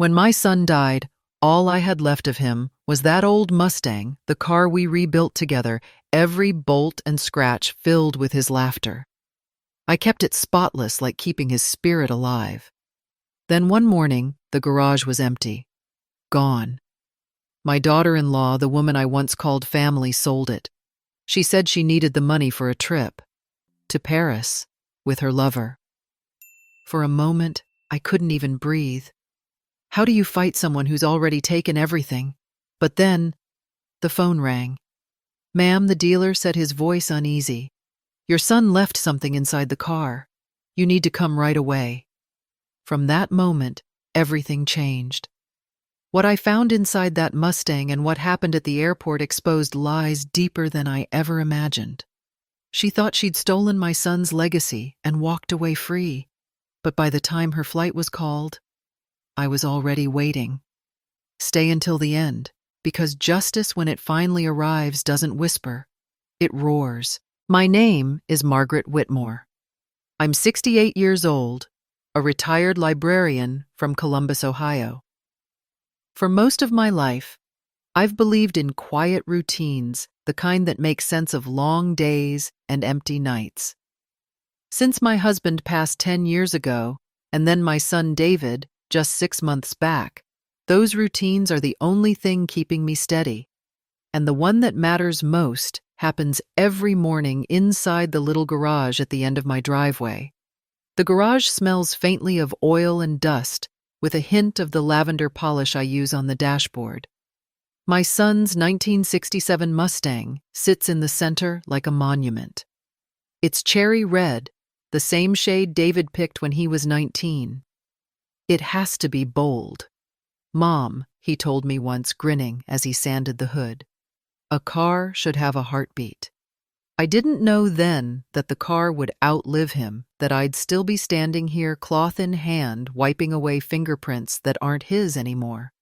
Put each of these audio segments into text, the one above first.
When my son died, all I had left of him was that old Mustang, the car we rebuilt together, every bolt and scratch filled with his laughter. I kept it spotless, like keeping his spirit alive. Then one morning, the garage was empty. Gone. My daughter-in-law, the woman I once called family, sold it. She said she needed the money for a trip. To Paris, with her lover. For a moment, I couldn't even breathe. How do you fight someone who's already taken everything? But then, the phone rang. "Ma'am," the dealer said, his voice uneasy. "Your son left something inside the car. You need to come right away." From that moment, everything changed. What I found inside that Mustang and what happened at the airport exposed lies deeper than I ever imagined. She thought she'd stolen my son's legacy and walked away free. But by the time her flight was called, I was already waiting. Stay until the end, because justice, when it finally arrives, doesn't whisper. It roars. My name is Margaret Whitmore. I'm 68 years old, a retired librarian from Columbus, Ohio. For most of my life, I've believed in quiet routines, the kind that make sense of long days and empty nights. Since my husband passed 10 years ago, and then my son David, just 6 months back, those routines are the only thing keeping me steady. And the one that matters most happens every morning inside the little garage at the end of my driveway. The garage smells faintly of oil and dust, with a hint of the lavender polish I use on the dashboard. My son's 1967 Mustang sits in the center like a monument. It's cherry red, the same shade David picked when he was 19. It has to be bold. "Mom," he told me once, grinning as he sanded the hood, "a car should have a heartbeat." I didn't know then that the car would outlive him, that I'd still be standing here cloth in hand, wiping away fingerprints that aren't his anymore.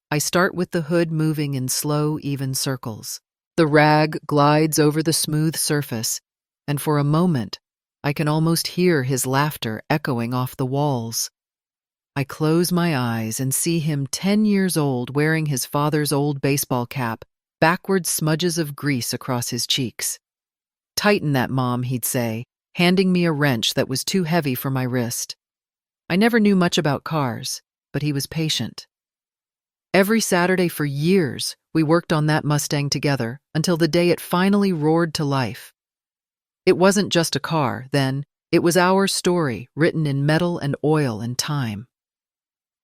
I start with the hood moving in slow, even circles. The rag glides over the smooth surface, and for a moment, I can almost hear his laughter echoing off the walls. I close my eyes and see him 10 years old, wearing his father's old baseball cap, backward smudges of grease across his cheeks. "Tighten that, Mom," he'd say, handing me a wrench that was too heavy for my wrist. I never knew much about cars, but he was patient. Every Saturday for years, we worked on that Mustang together until the day it finally roared to life. It wasn't just a car, then. It was our story, written in metal and oil and time.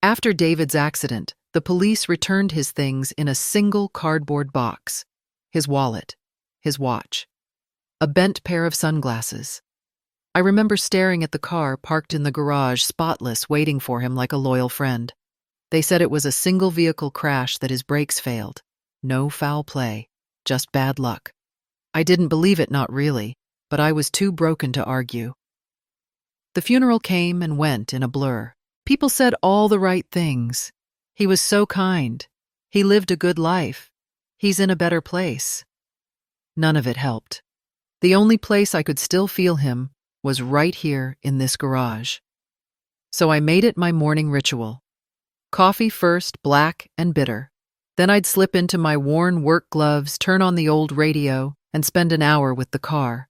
After David's accident, the police returned his things in a single cardboard box. His wallet, his watch, a bent pair of sunglasses. I remember staring at the car parked in the garage, spotless, waiting for him like a loyal friend. They said it was a single vehicle crash, that his brakes failed. No foul play, just bad luck. I didn't believe it, not really, but I was too broken to argue. The funeral came and went in a blur. People said all the right things. He was so kind. He lived a good life. He's in a better place. None of it helped. The only place I could still feel him was right here in this garage. So I made it my morning ritual. Coffee first, black and bitter. Then I'd slip into my worn work gloves, turn on the old radio, and spend an hour with the car.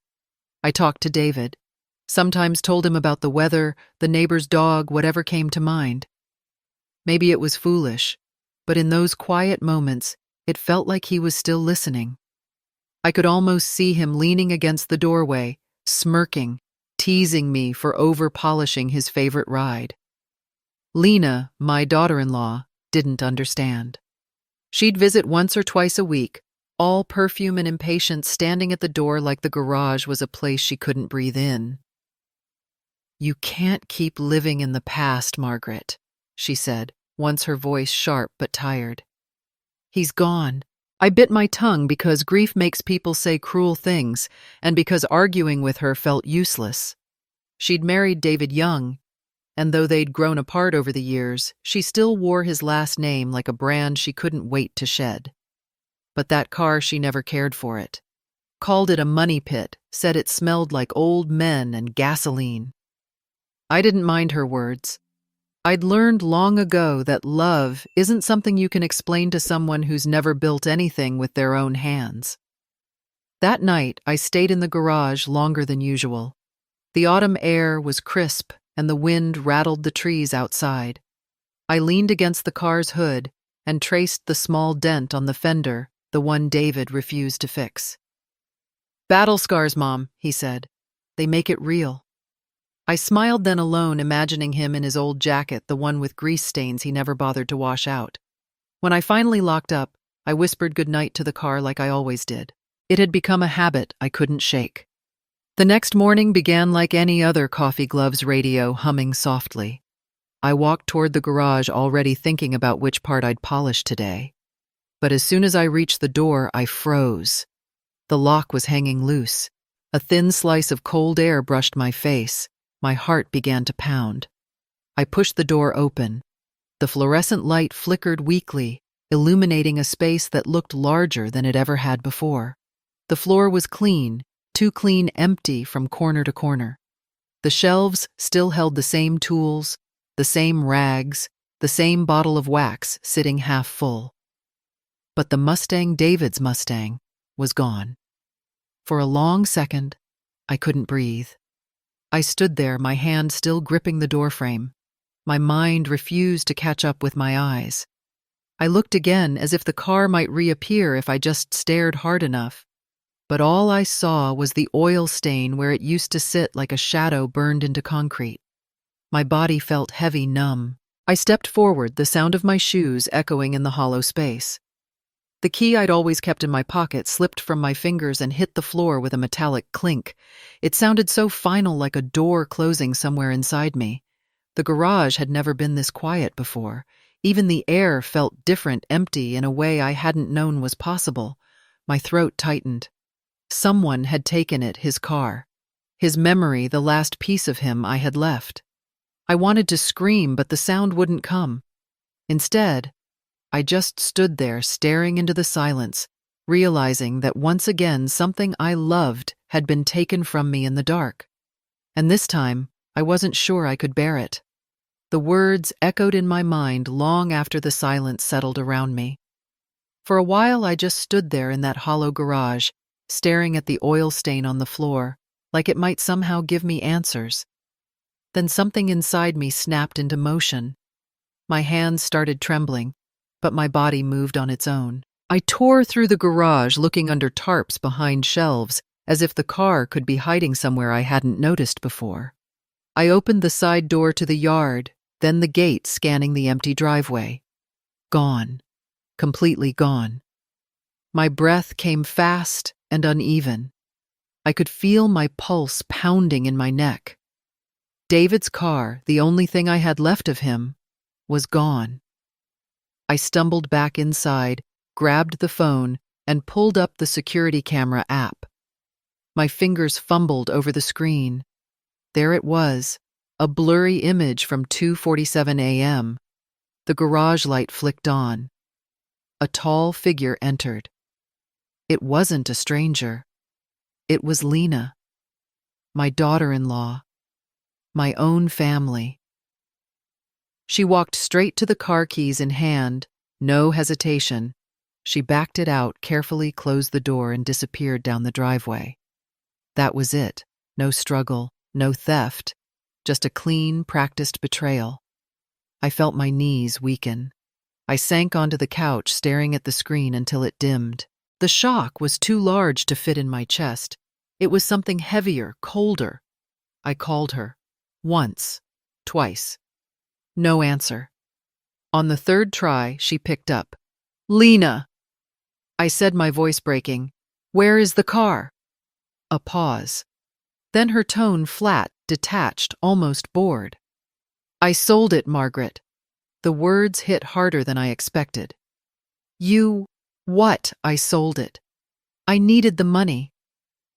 I talked to David. Sometimes told him about the weather, the neighbor's dog, whatever came to mind. Maybe it was foolish, but in those quiet moments, it felt like he was still listening. I could almost see him leaning against the doorway, smirking, teasing me for over-polishing his favorite ride. Lena, my daughter-in-law, didn't understand. She'd visit once or twice a week, all perfume and impatience, standing at the door like the garage was a place she couldn't breathe in. "You can't keep living in the past, Margaret," she said, once her voice sharp but tired. "He's gone." I bit my tongue because grief makes people say cruel things, and because arguing with her felt useless. She'd married David young, and though they'd grown apart over the years, she still wore his last name like a brand she couldn't wait to shed. But that car, she never cared for it. Called it a money pit, said it smelled like old men and gasoline. I didn't mind her words. I'd learned long ago that love isn't something you can explain to someone who's never built anything with their own hands. That night, I stayed in the garage longer than usual. The autumn air was crisp and the wind rattled the trees outside. I leaned against the car's hood and traced the small dent on the fender, the one David refused to fix. "Battle scars, Mom," he said. "They make it real." I smiled then alone, imagining him in his old jacket, the one with grease stains he never bothered to wash out. When I finally locked up, I whispered goodnight to the car like I always did. It had become a habit I couldn't shake. The next morning began like any other coffee gloves radio humming softly. I walked toward the garage already thinking about which part I'd polish today. But as soon as I reached the door, I froze. The lock was hanging loose. A thin slice of cold air brushed my face. My heart began to pound. I pushed the door open. The fluorescent light flickered weakly, illuminating a space that looked larger than it ever had before. The floor was clean, too clean, empty from corner to corner. The shelves still held the same tools, the same rags, the same bottle of wax sitting half full. But the Mustang, David's Mustang, was gone. For a long second, I couldn't breathe. I stood there, my hand still gripping the doorframe. My mind refused to catch up with my eyes. I looked again, as if the car might reappear if I just stared hard enough. But all I saw was the oil stain where it used to sit like a shadow burned into concrete. My body felt heavy, numb. I stepped forward, the sound of my shoes echoing in the hollow space. The key I'd always kept in my pocket slipped from my fingers and hit the floor with a metallic clink. It sounded so final, like a door closing somewhere inside me. The garage had never been this quiet before. Even the air felt different, empty in a way I hadn't known was possible. My throat tightened. Someone had taken it, his car. His memory, the last piece of him I had left. I wanted to scream, but the sound wouldn't come. Instead, I just stood there staring into the silence, realizing that once again something I loved had been taken from me in the dark. And this time, I wasn't sure I could bear it. The words echoed in my mind long after the silence settled around me. For a while, I just stood there in that hollow garage, staring at the oil stain on the floor, like it might somehow give me answers. Then something inside me snapped into motion. My hands started trembling, but my body moved on its own. I tore through the garage, looking under tarps behind shelves, as if the car could be hiding somewhere I hadn't noticed before. I opened the side door to the yard, then the gate, scanning the empty driveway. Gone. Completely gone. My breath came fast and uneven. I could feel my pulse pounding in my neck. David's car, the only thing I had left of him, was gone. I stumbled back inside, grabbed the phone, and pulled up the security camera app. My fingers fumbled over the screen. There it was, a blurry image from 2:47 a.m. The garage light flicked on. A tall figure entered. It wasn't a stranger. It was Lena, my daughter-in-law, my own family. She walked straight to the car, keys in hand, no hesitation. She backed it out, carefully closed the door, and disappeared down the driveway. That was it. No struggle, no theft, just a clean, practiced betrayal. I felt my knees weaken. I sank onto the couch, staring at the screen until it dimmed. The shock was too large to fit in my chest. It was something heavier, colder. I called her. Once. Twice. No answer. On the third try, she picked up. "Lena!" I said, my voice breaking. "Where is the car?" A pause. Then her tone flat, detached, almost bored. "I sold it, Margaret." The words hit harder than I expected. "You... what?" "I sold it. I needed the money.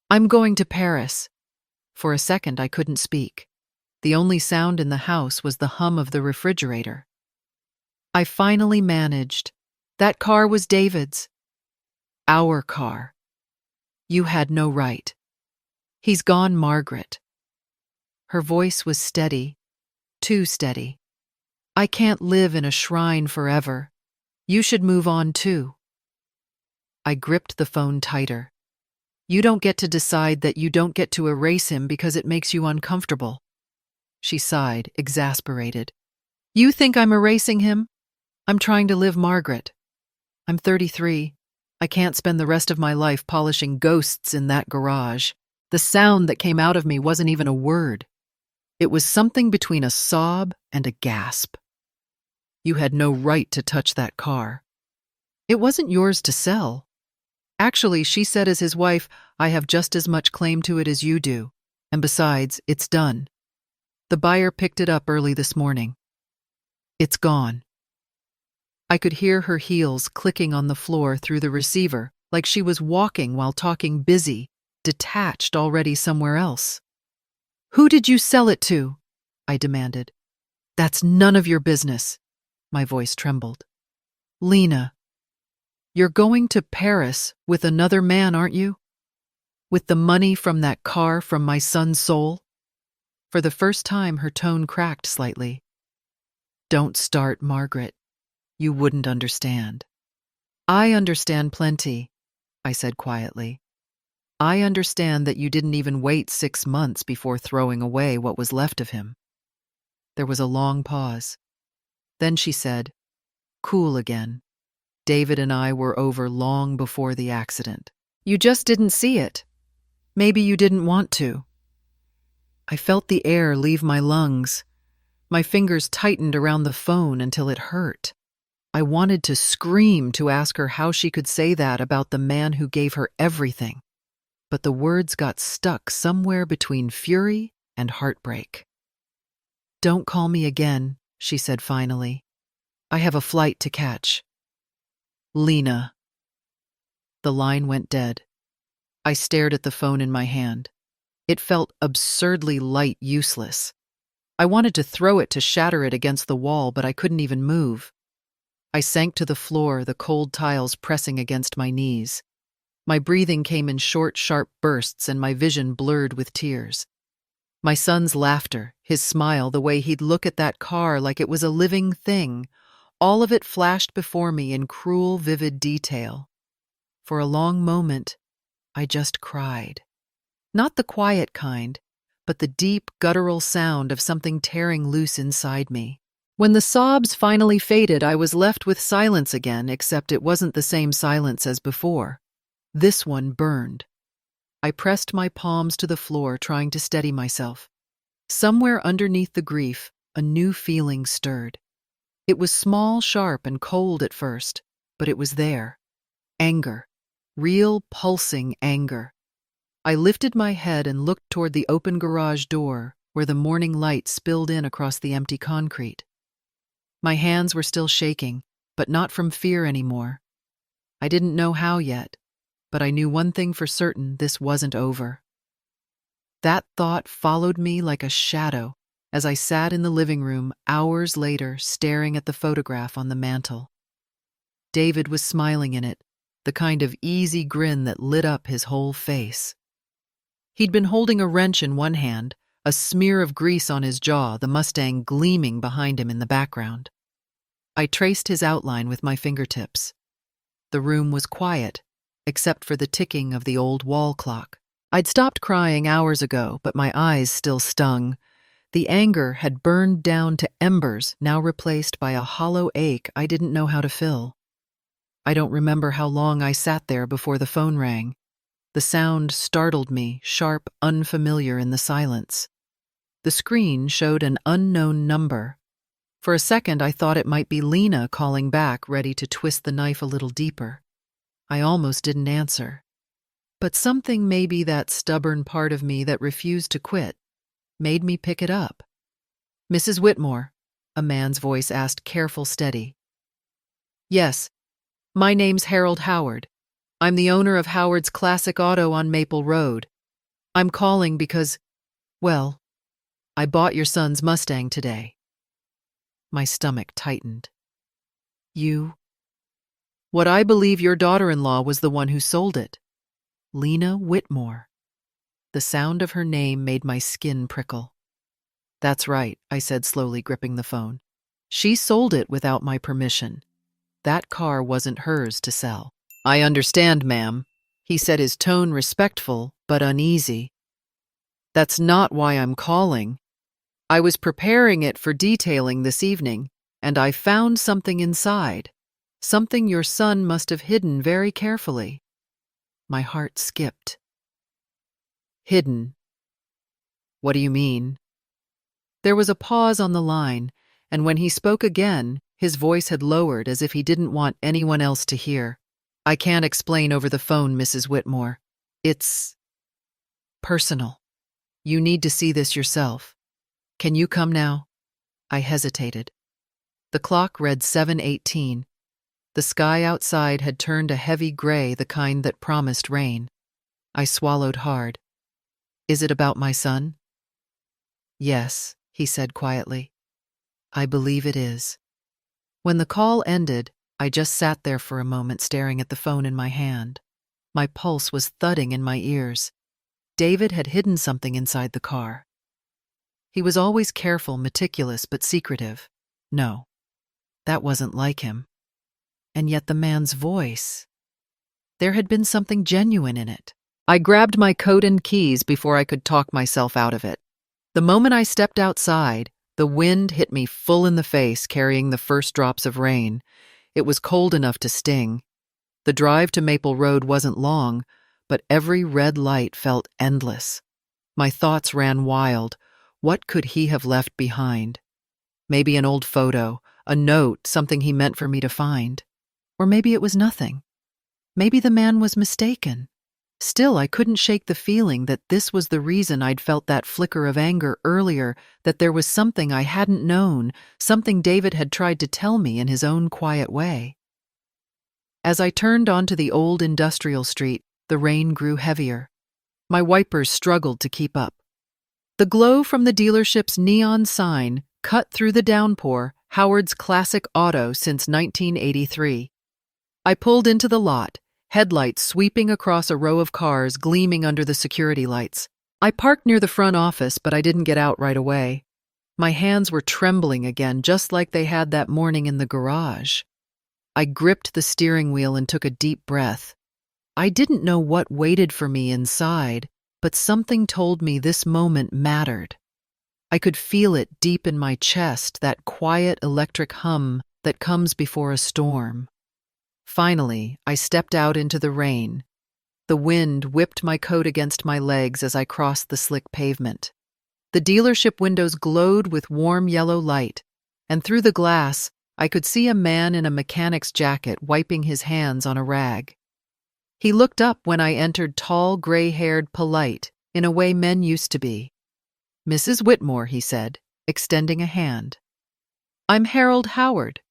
I'm going to Paris." For a second, I couldn't speak. The only sound in the house was the hum of the refrigerator. I finally managed. "That car was David's. Our car. You had no right. He's gone, Margaret." Her voice was steady, too steady. I can't live in a shrine forever. You should move on too. I gripped the phone tighter. You don't get to decide that you don't get to erase him because it makes you uncomfortable. She sighed, exasperated. You think I'm erasing him? I'm trying to live Margaret. I'm 33. I can't spend the rest of my life polishing ghosts in that garage. The sound that came out of me wasn't even a word. It was something between a sob and a gasp. You had no right to touch that car. It wasn't yours to sell. Actually, she said as his wife, I have just as much claim to it as you do. And besides, it's done. The buyer picked it up early this morning. It's gone. I could hear her heels clicking on the floor through the receiver, like she was walking while talking busy, detached already somewhere else. Who did you sell it to? I demanded. That's none of your business. My voice trembled. Lena, you're going to Paris with another man, aren't you? With the money from that car from my son's soul? For the first time, her tone cracked slightly. Don't start, Margaret. You wouldn't understand. I understand plenty, I said quietly. I understand that you didn't even wait 6 months before throwing away what was left of him. There was a long pause. Then she said, cool again. David and I were over long before the accident. You just didn't see it. Maybe you didn't want to. I felt the air leave my lungs. My fingers tightened around the phone until it hurt. I wanted to scream to ask her how she could say that about the man who gave her everything. But the words got stuck somewhere between fury and heartbreak. Don't call me again, she said finally. I have a flight to catch. Lena. The line went dead. I stared at the phone in my hand. It felt absurdly light, useless. I wanted to throw it to shatter it against the wall, but I couldn't even move. I sank to the floor, the cold tiles pressing against my knees. My breathing came in short, sharp bursts, and my vision blurred with tears. My son's laughter, his smile, the way he'd look at that car like it was a living thing, all of it flashed before me in cruel, vivid detail. For a long moment, I just cried. Not the quiet kind, but the deep, guttural sound of something tearing loose inside me. When the sobs finally faded, I was left with silence again, except it wasn't the same silence as before. This one burned. I pressed my palms to the floor, trying to steady myself. Somewhere underneath the grief, a new feeling stirred. It was small, sharp, and cold at first, but it was there. Anger. Real, pulsing anger. I lifted my head and looked toward the open garage door, where the morning light spilled in across the empty concrete. My hands were still shaking, but not from fear anymore. I didn't know how yet, but I knew one thing for certain: this wasn't over. That thought followed me like a shadow as I sat in the living room hours later, staring at the photograph on the mantel. David was smiling in it, the kind of easy grin that lit up his whole face. He'd been holding a wrench in one hand, a smear of grease on his jaw, the Mustang gleaming behind him in the background. I traced his outline with my fingertips. The room was quiet, except for the ticking of the old wall clock. I'd stopped crying hours ago, but my eyes still stung. The anger had burned down to embers, now replaced by a hollow ache I didn't know how to fill. I don't remember how long I sat there before the phone rang. The sound startled me, sharp, unfamiliar in the silence. The screen showed an unknown number. For a second, I thought it might be Lena calling back, ready to twist the knife a little deeper. I almost didn't answer. But something, maybe that stubborn part of me that refused to quit, made me pick it up. Mrs. Whitmore, a man's voice asked, careful, steady. Yes, my name's Harold Howard. I'm the owner of Howard's Classic Auto on Maple Road. I'm calling because, well, I bought your son's Mustang today. My stomach tightened. You? What I believe your daughter-in-law was the one who sold it. Lena Whitmore. The sound of her name made my skin prickle. That's right, I said slowly, gripping the phone. She sold it without my permission. That car wasn't hers to sell. I understand, ma'am, he said, his tone respectful but uneasy. That's not why I'm calling. I was preparing it for detailing this evening, and I found something inside. Something your son must have hidden very carefully. My heart skipped. Hidden? What do you mean? There was a pause on the line, and when he spoke again, his voice had lowered as if he didn't want anyone else to hear. I can't explain over the phone, Mrs. Whitmore. It's personal. You need to see this yourself. Can you come now? I hesitated. The clock read 7:18. The sky outside had turned a heavy gray, the kind that promised rain. I swallowed hard. Is it about my son? Yes, he said quietly. I believe it is. When the call ended, I just sat there for a moment staring at the phone in my hand. My pulse was thudding in my ears. David had hidden something inside the car. He was always careful, meticulous, but secretive. No, that wasn't like him. And yet the man's voice. There had been something genuine in it. I grabbed my coat and keys before I could talk myself out of it. The moment I stepped outside, the wind hit me full in the face, carrying the first drops of rain. It was cold enough to sting. The drive to Maple Road wasn't long, but every red light felt endless. My thoughts ran wild. What could he have left behind? Maybe an old photo, a note, something he meant for me to find. Or maybe it was nothing. Maybe the man was mistaken. Still, I couldn't shake the feeling that this was the reason I'd felt that flicker of anger earlier, that there was something I hadn't known, something David had tried to tell me in his own quiet way. As I turned onto the old industrial street, the rain grew heavier. My wipers struggled to keep up. The glow from the dealership's neon sign cut through the downpour, Howard's classic auto since 1983. I pulled into the lot, headlights sweeping across a row of cars gleaming under the security lights. I parked near the front office, but I didn't get out right away. My hands were trembling again, just like they had that morning in the garage. I gripped the steering wheel and took a deep breath. I didn't know what waited for me inside, but something told me this moment mattered. I could feel it deep in my chest, that quiet electric hum that comes before a storm. Finally, I stepped out into the rain. The wind whipped my coat against my legs as I crossed the slick pavement. The dealership windows glowed with warm yellow light, and through the glass, I could see a man in a mechanic's jacket wiping his hands on a rag. He looked up when I entered, tall, gray-haired, polite, in a way men used to be. Mrs. Whitmore, he said, extending a hand. I'm Harold Howard.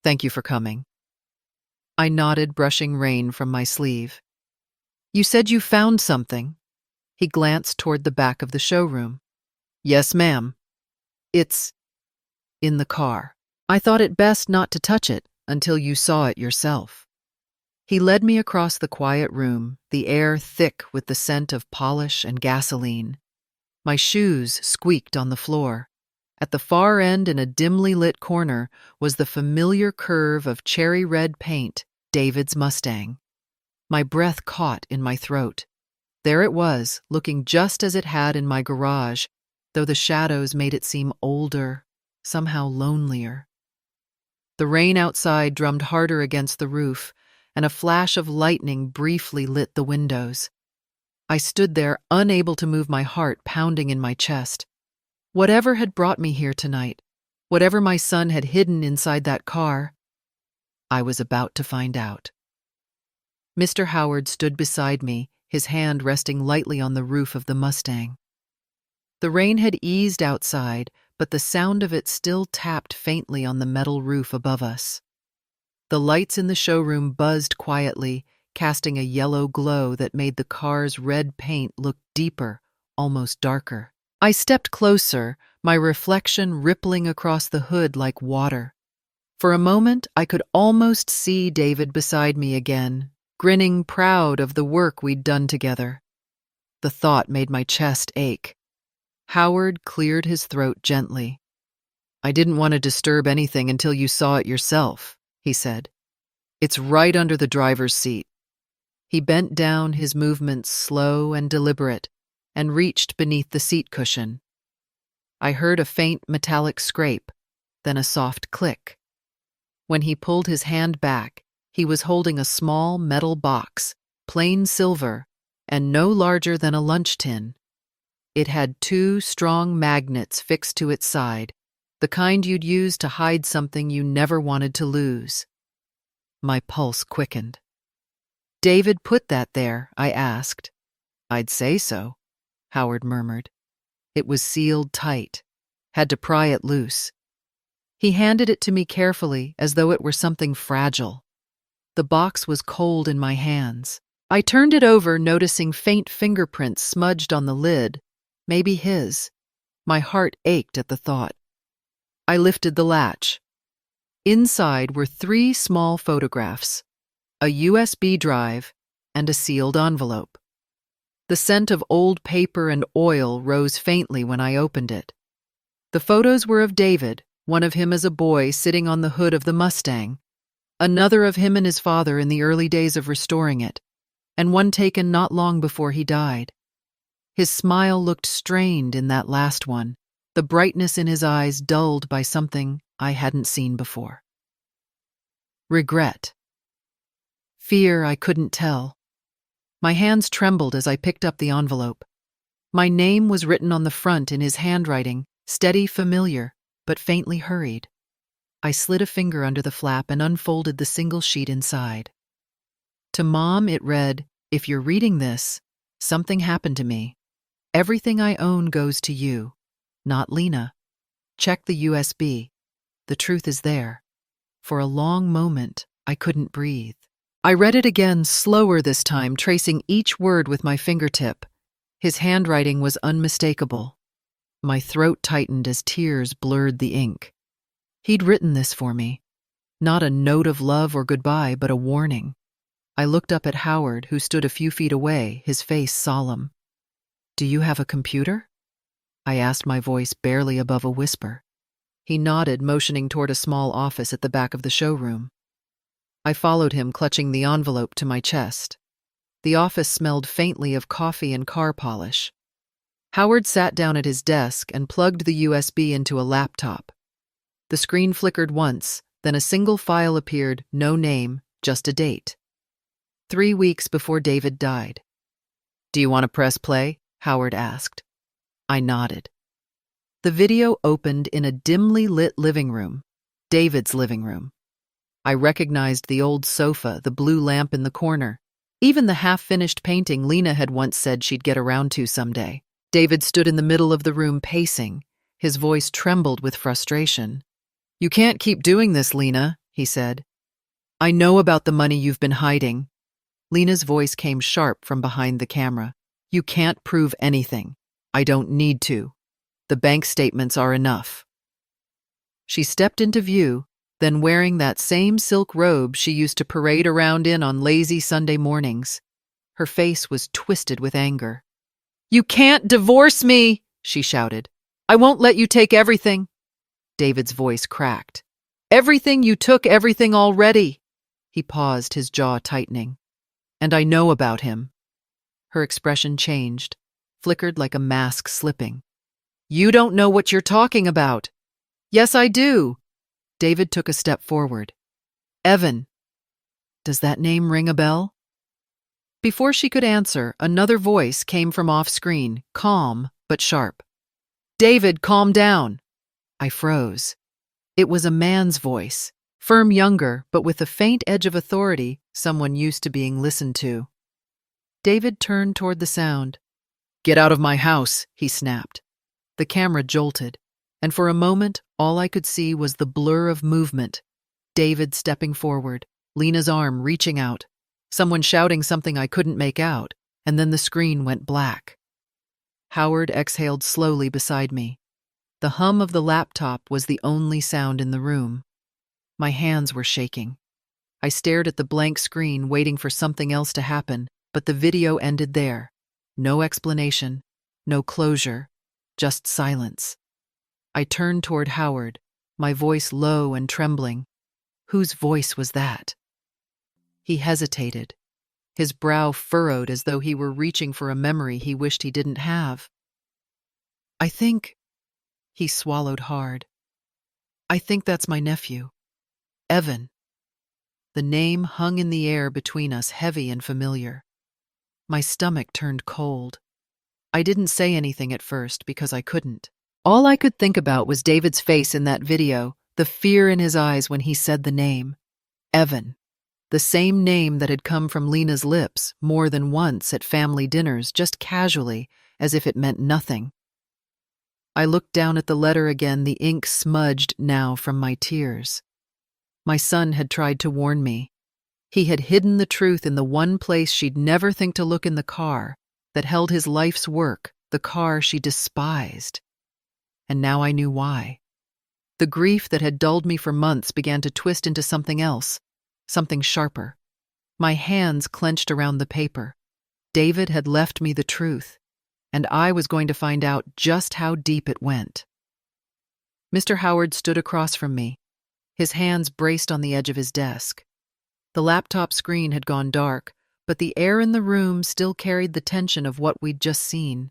Thank you for coming. I nodded, brushing rain from my sleeve. You said you found something. He glanced toward the back of the showroom. Yes, ma'am. It's in the car. I thought it best not to touch it until you saw it yourself. He led me across the quiet room, the air thick with the scent of polish and gasoline. My shoes squeaked on the floor. At the far end, in a dimly lit corner, was the familiar curve of cherry red paint, David's Mustang. My breath caught in my throat. There it was, looking just as it had in my garage, though the shadows made it seem older, somehow lonelier. The rain outside drummed harder against the roof, and a flash of lightning briefly lit the windows. I stood there, unable to move, my heart pounding in my chest. Whatever had brought me here tonight, whatever my son had hidden inside that car, I was about to find out. Mr. Howard stood beside me, his hand resting lightly on the roof of the Mustang. The rain had eased outside, but the sound of it still tapped faintly on the metal roof above us. The lights in the showroom buzzed quietly, casting a yellow glow that made the car's red paint look deeper, almost darker. I stepped closer, my reflection rippling across the hood like water. For a moment, I could almost see David beside me again, grinning, proud of the work we'd done together. The thought made my chest ache. Howard cleared his throat gently. I didn't want to disturb anything until you saw it yourself, he said. It's right under the driver's seat. He bent down, his movements slow and deliberate, and reached beneath the seat cushion. I heard a faint metallic scrape, then a soft click. When he pulled his hand back, he was holding a small metal box, plain silver, and no larger than a lunch tin. It had 2 strong magnets fixed to its side, the kind you'd use to hide something you never wanted to lose. My pulse quickened. David put that there, I asked. I'd say so, Howard murmured. It was sealed tight. Had to pry it loose. He handed it to me carefully, as though it were something fragile. The box was cold in my hands. I turned it over, noticing faint fingerprints smudged on the lid, maybe his. My heart ached at the thought. I lifted the latch. Inside were 3 small photographs, a USB drive, and a sealed envelope. The scent of old paper and oil rose faintly when I opened it. The photos were of David, one of him as a boy sitting on the hood of the Mustang, another of him and his father in the early days of restoring it, and one taken not long before he died. His smile looked strained in that last one, the brightness in his eyes dulled by something I hadn't seen before. Regret. Fear I couldn't tell. My hands trembled as I picked up the envelope. My name was written on the front in his handwriting, steady, familiar, but faintly hurried. I slid a finger under the flap and unfolded the single sheet inside. To Mom it read, "If you're reading this, something happened to me. Everything I own goes to you, not Lena. Check the USB. The truth is there." For a long moment, I couldn't breathe. I read it again, slower this time, tracing each word with my fingertip. His handwriting was unmistakable. My throat tightened as tears blurred the ink. He'd written this for me. Not a note of love or goodbye, but a warning. I looked up at Howard, who stood a few feet away, his face solemn. "Do you have a computer?" I asked, my voice barely above a whisper. He nodded, motioning toward a small office at the back of the showroom. I followed him, clutching the envelope to my chest. The office smelled faintly of coffee and car polish. Howard sat down at his desk and plugged the USB into a laptop. The screen flickered once, then a single file appeared, no name, just a date. 3 weeks before David died. "Do you want to press play?" Howard asked. I nodded. The video opened in a dimly lit living room, David's living room. I recognized the old sofa, the blue lamp in the corner, even the half-finished painting Lena had once said she'd get around to someday. David stood in the middle of the room pacing. His voice trembled with frustration. "You can't keep doing this, Lena," he said. "I know about the money you've been hiding." Lena's voice came sharp from behind the camera. "You can't prove anything. I don't need to. The bank statements are enough." She stepped into view, then wearing that same silk robe she used to parade around in on lazy Sunday mornings. Her face was twisted with anger. "You can't divorce me!" she shouted. "I won't let you take everything." David's voice cracked. "Everything you took, everything already." He paused, his jaw tightening. "And I know about him." Her expression changed, flickered like a mask slipping. "You don't know what you're talking about." "Yes, I do." David took a step forward. "Evan." Does that name ring a bell? Before she could answer, another voice came from off-screen, calm but sharp. "David, calm down." I froze. It was a man's voice, firm, younger, but with a faint edge of authority, someone used to being listened to. David turned toward the sound. "Get out of my house," he snapped. The camera jolted, and for a moment, all I could see was the blur of movement. David stepping forward, Lena's arm reaching out, someone shouting something I couldn't make out, and then the screen went black. Howard exhaled slowly beside me. The hum of the laptop was the only sound in the room. My hands were shaking. I stared at the blank screen, waiting for something else to happen, but the video ended there. No explanation, no closure, just silence. I turned toward Howard, my voice low and trembling. Whose voice was that? He hesitated, his brow furrowed as though he were reaching for a memory he wished he didn't have. I think, he swallowed hard. I think that's my nephew, Evan. The name hung in the air between us, heavy and familiar. My stomach turned cold. I didn't say anything at first because I couldn't. All I could think about was David's face in that video, the fear in his eyes when he said the name. Evan. The same name that had come from Lena's lips more than once at family dinners, just casually, as if it meant nothing. I looked down at the letter again, the ink smudged now from my tears. My son had tried to warn me. He had hidden the truth in the one place she'd never think to look, in the car that held his life's work, the car she despised. And now I knew why. The grief that had dulled me for months began to twist into something else, something sharper. My hands clenched around the paper. David had left me the truth, and I was going to find out just how deep it went. Mr. Howard stood across from me, his hands braced on the edge of his desk. The laptop screen had gone dark, but the air in the room still carried the tension of what we'd just seen.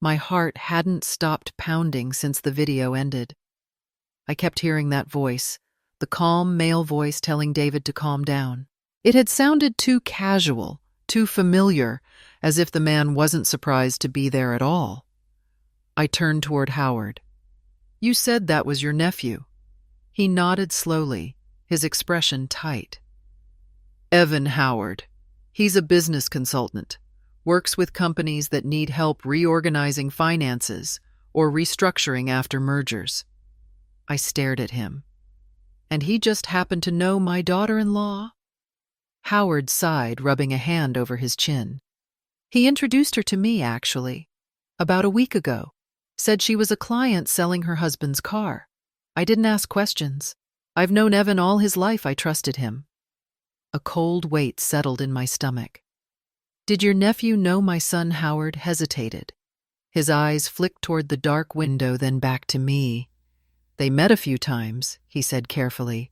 My heart hadn't stopped pounding since the video ended. I kept hearing that voice, the calm male voice telling David to calm down. It had sounded too casual, too familiar, as if the man wasn't surprised to be there at all. I turned toward Howard. You said that was your nephew. He nodded slowly, his expression tight. Evan Howard. He's a business consultant, works with companies that need help reorganizing finances or restructuring after mergers. I stared at him. And he just happened to know my daughter-in-law? Howard sighed, rubbing a hand over his chin. He introduced her to me, actually, about a week ago. Said she was a client selling her husband's car. I didn't ask questions. I've known Evan all his life. I trusted him. A cold weight settled in my stomach. Did your nephew know my son? Howard hesitated. His eyes flicked toward the dark window, then back to me. They met a few times, he said carefully.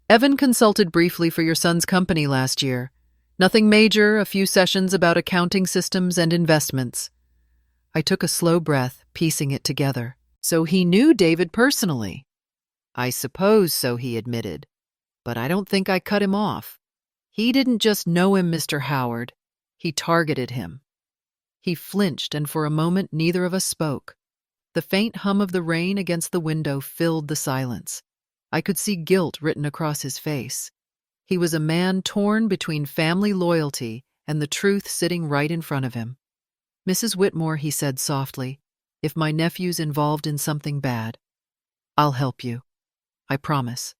Evan consulted briefly for your son's company last year. Nothing major, a few sessions about accounting systems and investments. I took a slow breath, piecing it together. So he knew David personally? I suppose so, he admitted. But I don't think I cut him off. He didn't just know him, Mr. Howard. He targeted him. He flinched, and for a moment neither of us spoke. The faint hum of the rain against the window filled the silence. I could see guilt written across his face. He was a man torn between family loyalty and the truth sitting right in front of him. Mrs. Whitmore, he said softly, if my nephew's involved in something bad, I'll help you. I promise.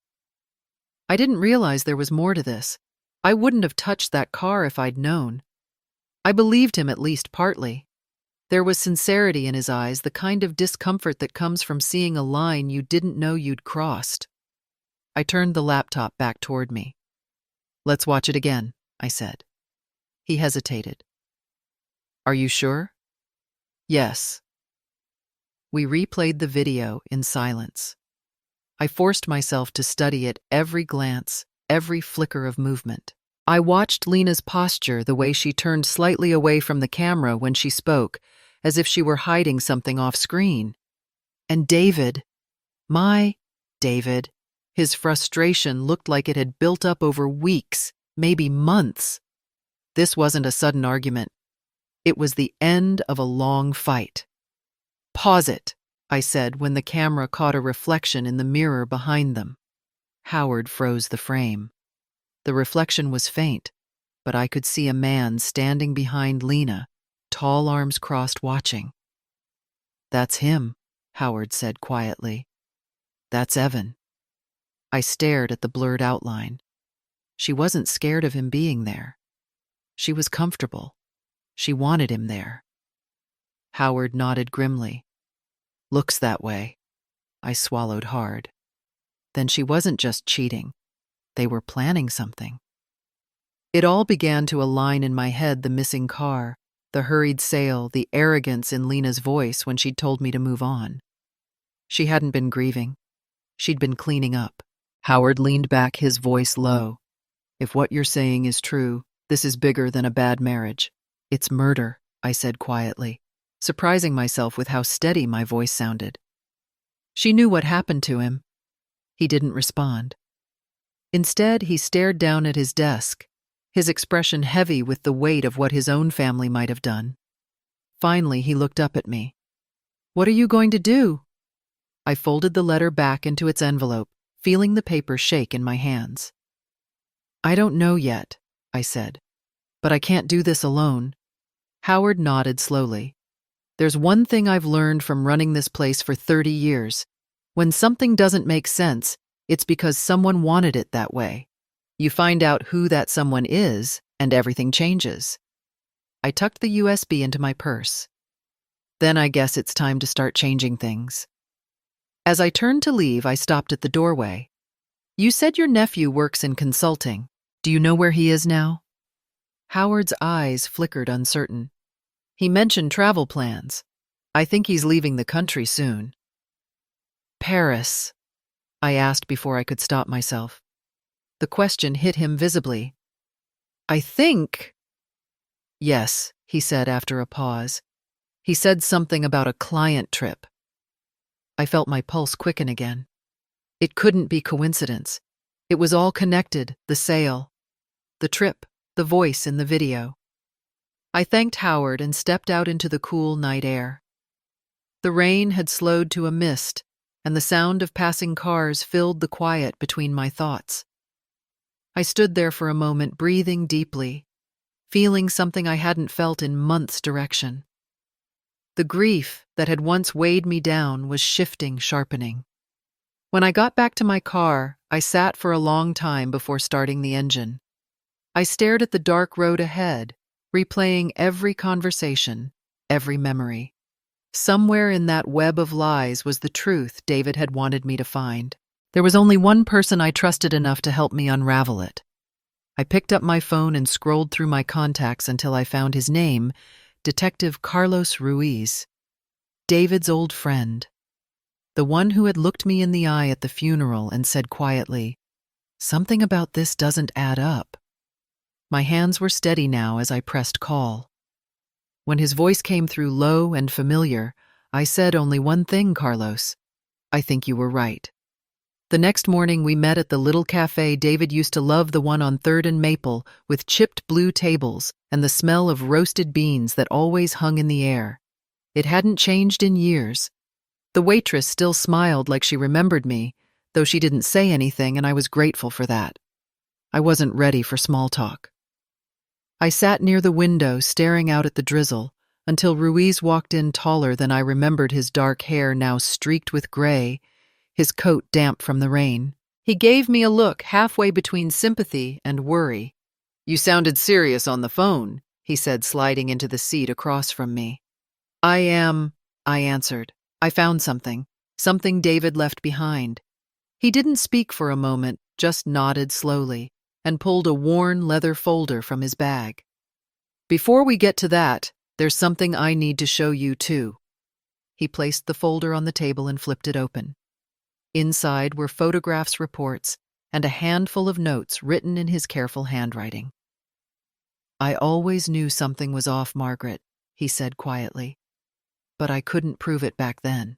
I didn't realize there was more to this. I wouldn't have touched that car if I'd known. I believed him, at least partly. There was sincerity in his eyes, the kind of discomfort that comes from seeing a line you didn't know you'd crossed. I turned the laptop back toward me. Let's watch it again, I said. He hesitated. Are you sure? Yes. We replayed the video in silence. I forced myself to study it, every glance, every flicker of movement. I watched Lena's posture, the way she turned slightly away from the camera when she spoke, as if she were hiding something off screen. And David, my David, his frustration looked like it had built up over weeks, maybe months. This wasn't a sudden argument. It was the end of a long fight. Pause it, I said when the camera caught a reflection in the mirror behind them. Howard froze the frame. The reflection was faint, but I could see a man standing behind Lena, tall arms crossed, watching. That's him, Howard said quietly. That's Evan. I stared at the blurred outline. She wasn't scared of him being there. She was comfortable. She wanted him there. Howard nodded grimly. Looks that way. I swallowed hard. Then she wasn't just cheating. They were planning something. It all began to align in my head: the missing car, the hurried sale, the arrogance in Lena's voice when she'd told me to move on. She hadn't been grieving. She'd been cleaning up. Howard leaned back, his voice low. If what you're saying is true, this is bigger than a bad marriage. It's murder, I said quietly, surprising myself with how steady my voice sounded. She knew what happened to him. He didn't respond. Instead, he stared down at his desk, his expression heavy with the weight of what his own family might have done. Finally, he looked up at me. What are you going to do? I folded the letter back into its envelope, feeling the paper shake in my hands. I don't know yet, I said, but I can't do this alone. Howard nodded slowly. There's one thing I've learned from running this place for 30 years. When something doesn't make sense, it's because someone wanted it that way. You find out who that someone is, and everything changes. I tucked the USB into my purse. Then I guess it's time to start changing things. As I turned to leave, I stopped at the doorway. You said your nephew works in consulting. Do you know where he is now? Howard's eyes flickered uncertain. He mentioned travel plans. I think he's leaving the country soon. Paris, I asked before I could stop myself. The question hit him visibly. I think... Yes, he said after a pause. He said something about a client trip. I felt my pulse quicken again. It couldn't be coincidence. It was all connected, the sale, the trip, the voice in the video. I thanked Howard and stepped out into the cool night air. The rain had slowed to a mist, and the sound of passing cars filled the quiet between my thoughts. I stood there for a moment, breathing deeply, feeling something I hadn't felt in months' direction. The grief that had once weighed me down was shifting, sharpening. When I got back to my car, I sat for a long time before starting the engine. I stared at the dark road ahead, replaying every conversation, every memory. Somewhere in that web of lies was the truth David had wanted me to find. There was only one person I trusted enough to help me unravel it. I picked up my phone and scrolled through my contacts until I found his name, Detective Carlos Ruiz, David's old friend, the one who had looked me in the eye at the funeral and said quietly, "Something about this doesn't add up." My hands were steady now as I pressed call. When his voice came through low and familiar, I said only one thing, "Carlos. I think you were right." The next morning we met at the little cafe David used to love, the one on 3rd and Maple, with chipped blue tables and the smell of roasted beans that always hung in the air. It hadn't changed in years. The waitress still smiled like she remembered me, though she didn't say anything, and I was grateful for that. I wasn't ready for small talk. I sat near the window, staring out at the drizzle, until Ruiz walked in, taller than I remembered, his dark hair now streaked with gray, his coat damp from the rain. He gave me a look halfway between sympathy and worry. "You sounded serious on the phone," he said, sliding into the seat across from me. I answered. "I found something David left behind." He didn't speak for a moment, just nodded slowly, and pulled a worn leather folder from his bag. "Before we get to that, there's something I need to show you too." He placed the folder on the table and flipped it open. Inside were photographs, reports, and a handful of notes written in his careful handwriting. "I always knew something was off, Margaret," he said quietly, "but I couldn't prove it back then."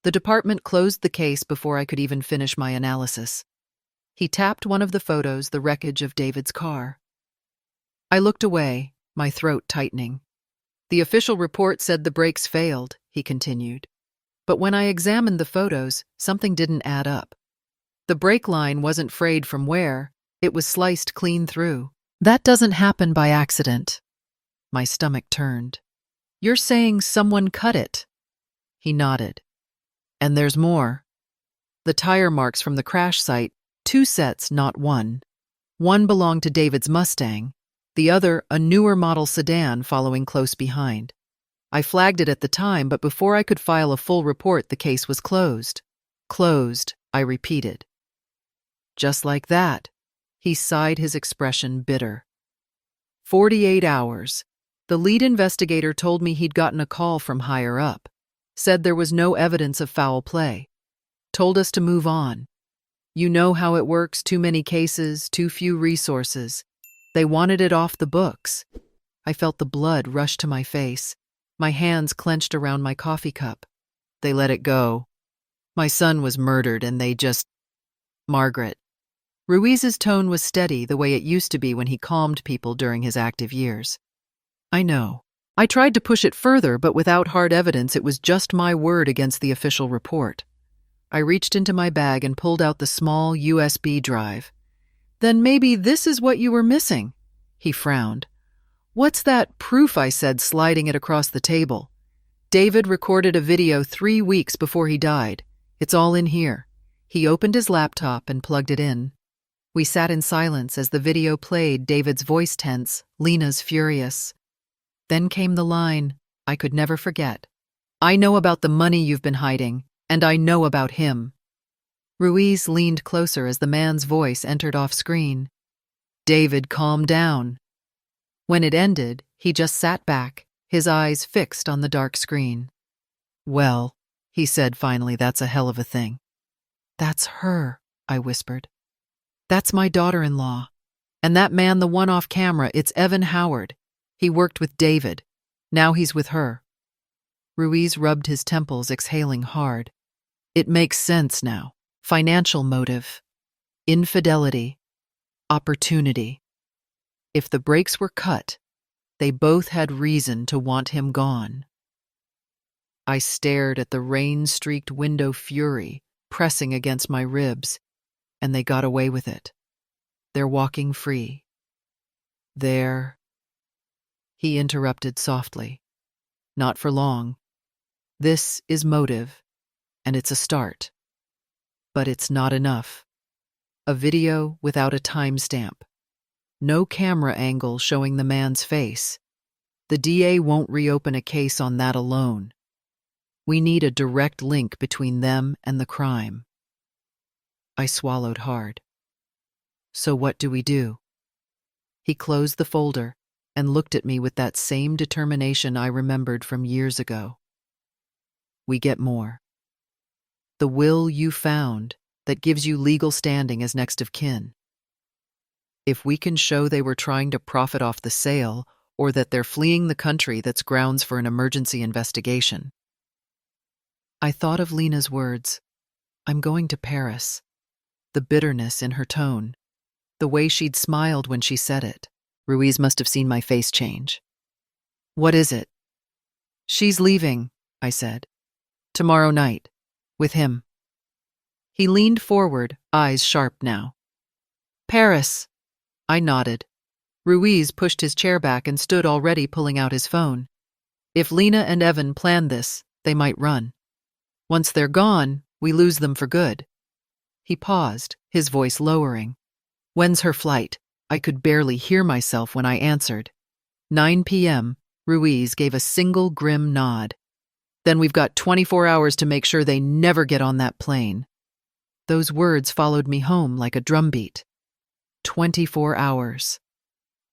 The department closed the case before I could even finish my analysis. He tapped one of the photos, the wreckage of David's car. I looked away, my throat tightening. "The official report said the brakes failed," he continued. "But when I examined the photos, something didn't add up. The brake line wasn't frayed from wear, it was sliced clean through. That doesn't happen by accident." My stomach turned. "You're saying someone cut it?" He nodded. "And there's more. The tire marks from the crash site, 2 sets, not one. One belonged to David's Mustang, the other a newer model sedan following close behind. I flagged it at the time, but before I could file a full report, the case was closed." "Closed," I repeated. "Just like that." He sighed, his expression bitter. 48 hours. The lead investigator told me he'd gotten a call from higher up. Said there was no evidence of foul play. told us to move on. You know how it works, too many cases, too few resources. They wanted it off the books. I felt the blood rush to my face. My hands clenched around my coffee cup. They let it go. My son was murdered and they just… Margaret. Ruiz's tone was steady, the way it used to be when he calmed people during his active years. I know. I tried to push it further, but without hard evidence, it was just my word against the official report. I reached into my bag and pulled out the small USB drive. Then maybe this is what you were missing. He frowned. What's that proof? I said, sliding it across the table. David recorded a video 3 weeks before he died. It's all in here. He opened his laptop and plugged it in. We sat in silence as the video played, David's voice tense, Lena's furious. Then came the line I could never forget. I know about the money you've been hiding, and I know about him. Ruiz leaned closer as the man's voice entered off screen. David, calm down. When it ended, he just sat back, his eyes fixed on the dark screen. Well, he said finally, that's a hell of a thing. That's her, I whispered. That's my daughter-in-law. And that man, the one off camera, it's Evan Howard. He worked with David. Now he's with her. Ruiz rubbed his temples, exhaling hard. It makes sense now. Financial motive. Infidelity. Opportunity. If the brakes were cut, they both had reason to want him gone. I stared at the rain-streaked window, fury pressing against my ribs, and they got away with it. They're walking free. They're… He interrupted softly. Not for long. This is motive, and it's a start. But it's not enough. A video without a timestamp. No camera angle showing the man's face. The DA won't reopen a case on that alone. We need a direct link between them and the crime. I swallowed hard. So what do we do? He closed the folder and looked at me with that same determination I remembered from years ago. We get more. The will you found that gives you legal standing as next of kin. If we can show they were trying to profit off the sale, or that they're fleeing the country, that's grounds for an emergency investigation. I thought of Lena's words. I'm going to Paris. The bitterness in her tone. The way she'd smiled when she said it. Ruiz must have seen my face change. What is it? She's leaving, I said. Tomorrow night. With him. He leaned forward, eyes sharp now. Paris. I nodded. Ruiz pushed his chair back and stood, already pulling out his phone. If Lena and Evan plan this, they might run. Once they're gone, we lose them for good. He paused, his voice lowering. When's her flight? I could barely hear myself when I answered. 9 p.m., Ruiz gave a single grim nod. Then we've got 24 hours to make sure they never get on that plane. Those words followed me home like a drumbeat. 24 hours.